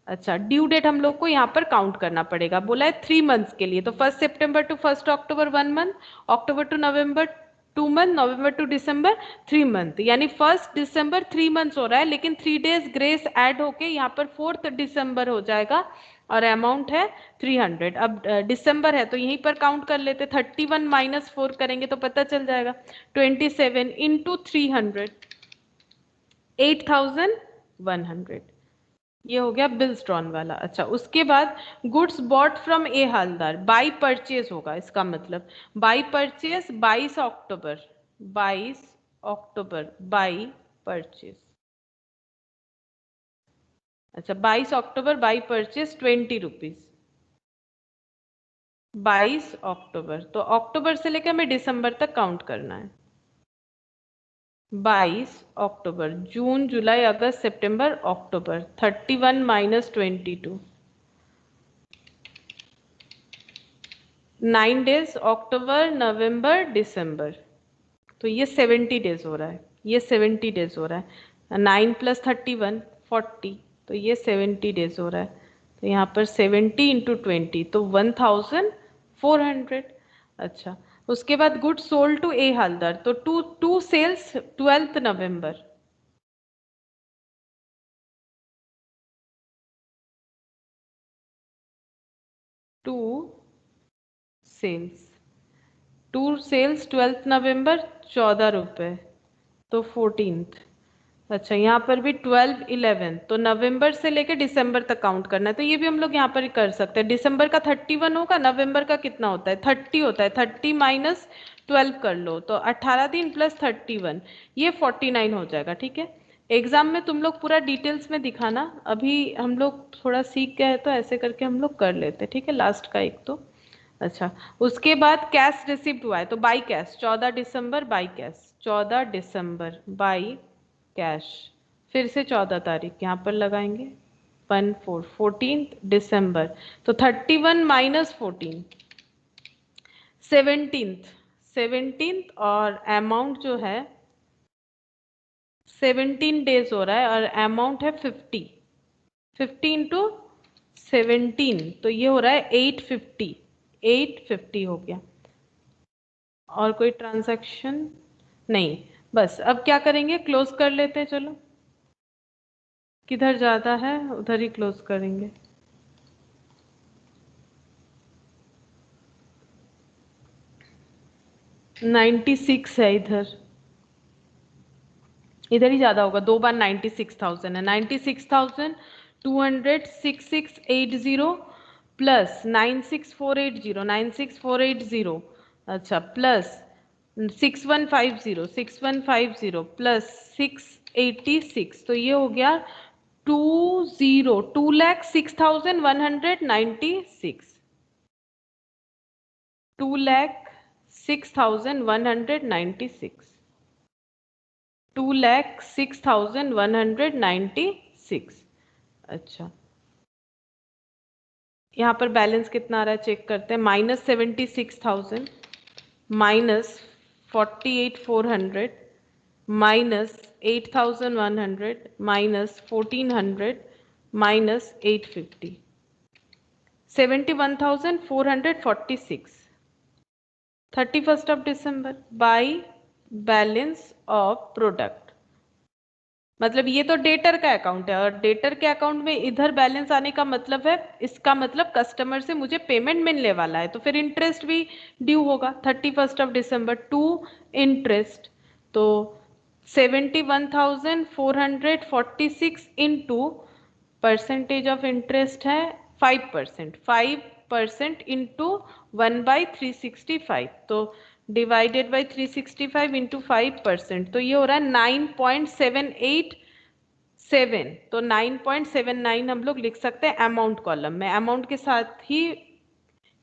अच्छा, ड्यू डेट हम लोग को यहाँ पर काउंट करना पड़ेगा, बोला है 3 मंथ्स के लिए। तो 1 सितंबर टू 1 अक्टूबर 1 मंथ, अक्टूबर टू नवंबर 2 मंथ, नवंबर टू दिसंबर 3 मंथ, यानी 1 दिसंबर 3 मंथ्स हो रहा है, लेकिन 3 डेज ग्रेस ऐड होके यहाँ पर 4 दिसंबर हो जाएगा और अमाउंट है 300। अब दिसंबर है तो यहीं पर काउंट कर लेते, 31 माइनस 4 करेंगे तो पता चल जाएगा, 27 इंटू 300, 8100, ये हो गया बिल्स ड्रॉन वाला। अच्छा, उसके बाद goods bought from A Haldar, by purchase होगा इसका मतलब, by purchase 22 October, 22 October by purchase. अच्छा, 22 अक्टूबर बाई परचेज 20 रुपीज, 22 अक्टूबर, तो अक्टूबर से लेकर हमें दिसंबर तक काउंट करना है। 22 अक्टूबर, जून जुलाई अगस्त सितंबर अक्टूबर, 31 माइनस 22, 9 डेज, अक्टूबर नवंबर दिसंबर, तो ये 70 डेज हो रहा है, ये 70 डेज हो रहा है, 9 प्लस 31 40, तो ये 70 डेज हो रहा है, तो यहाँ पर 70 इंटू 20 तो 1400। अच्छा, उसके बाद good sold to A Haldar, तो टू सेल्स 12 नवंबर, टू सेल्स, 12 नवंबर 14 रुपए, तो 14th। अच्छा, यहाँ पर भी 12 11, तो नवंबर से लेकर दिसंबर तक काउंट करना है, तो ये भी हम लोग यहाँ पर कर सकते हैं। दिसंबर का 31 होगा, नवंबर का कितना होता है 30 होता है, 30 माइनस 12 कर लो तो 18 दिन प्लस 31, ये 49 हो जाएगा। ठीक है, एग्जाम में तुम लोग पूरा डिटेल्स में दिखाना, अभी हम लोग थोड़ा सीख गए तो ऐसे करके हम लोग कर लेते। ठीक है, लास्ट का एक तो। अच्छा, उसके बाद कैश रिसिप्ट हुआ है तो by cash 14 December, by cash 14 December by cash, फिर से 14 तारीख यहाँ पर लगाएंगे, 14 दिसंबर, तो 31 माइनस 14, 17 और अमाउंट जो है 17 डेज हो रहा है और अमाउंट है 50, 50 इंटू 17, तो ये हो रहा है 850, 850 हो गया। और कोई ट्रांजैक्शन नहीं, बस अब क्या करेंगे, क्लोज कर लेते हैं। चलो, किधर ज्यादा है उधर ही क्लोज करेंगे। नाइन्टी सिक्स है इधर, इधर ही ज्यादा होगा, 2 बार 96,000 है, 96,200 प्लस 96480 अच्छा, प्लस 6150 प्लस 686, तो ये हो गया 2,06,196, 2,06,196, 2,06,196। अच्छा, यहाँ पर बैलेंस कितना आ रहा है चेक करते हैं, -76,000 minus 48,400 minus 8,100 minus 1,400 minus 850, 71,446, 31st of दिसंबर बाई बैलेंस ऑफ प्रोडक्ट, मतलब ये तो डेटर का अकाउंट है और डेटर के अकाउंट में इधर बैलेंस आने का मतलब है, इसका मतलब कस्टमर से मुझे पेमेंट मिलने वाला है, तो फिर इंटरेस्ट भी ड्यू होगा 31st of December to interest, तो 71,446 इंटू परसेंटेज ऑफ इंटरेस्ट है 5%, 5% इंटू 1/365, तो डिवाइडेड बाई 365 इंटू 5%, तो ये हो रहा है 9.787, तो 9.79 हम लोग लिख सकते हैं अमाउंट कॉलम में, अमाउंट के साथ ही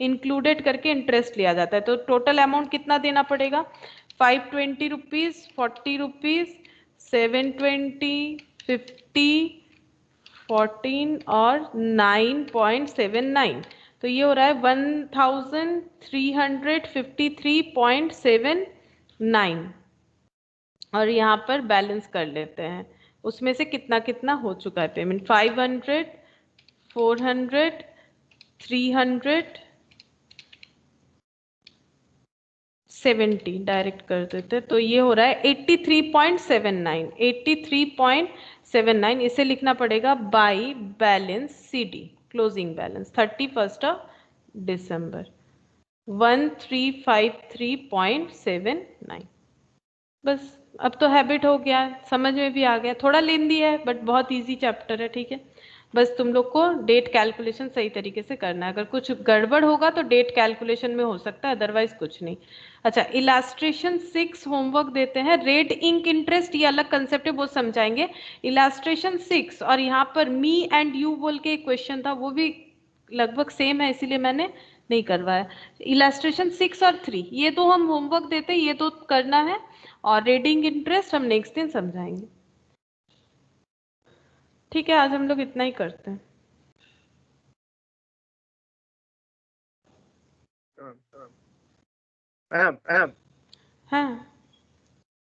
इंक्लूडेड करके इंटरेस्ट लिया जाता है, तो टोटल अमाउंट कितना देना पड़ेगा, 520 रुपीज, 40 रुपीज, 720, 50, 14 और 9.79, तो ये हो रहा है 1353.79, और यहाँ पर बैलेंस कर लेते हैं, उसमें से कितना कितना हो चुका है पेमेंट, 500, 400, 300, 70 डायरेक्ट कर देते, तो ये हो रहा है 83.79, 83.79। इसे लिखना पड़ेगा by balance CD, closing balance 31 दिसंबर 1353.79। बस अब तो हैबिट हो गया, समझ में भी आ गया, थोड़ा लेंदी है बट बहुत इजी चैप्टर है, ठीक है। बस तुम लोग को डेट कैलकुलेशन सही तरीके से करना है, अगर कुछ गड़बड़ होगा तो डेट कैलकुलेशन में हो सकता है, अदरवाइज कुछ नहीं। अच्छा, इलास्ट्रेशन 6 होमवर्क देते हैं, रेड इंक इंटरेस्ट ये अलग कंसेप्ट है, वो समझाएंगे। इलास्ट्रेशन 6 और यहाँ पर मी एंड यू बोल के एक क्वेश्चन था, वो भी लगभग सेम है, इसीलिए मैंने नहीं करवाया। इलास्ट्रेशन 6 और 3 ये दो हम होमवर्क देते हैं, ये दो करना है, और रेडिंग इंटरेस्ट हम नेक्स्ट दिन समझाएंगे, ठीक है। आज हम लोग इतना ही करते हैं। मैम हाँ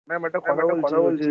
मैम একটা কথা বলছি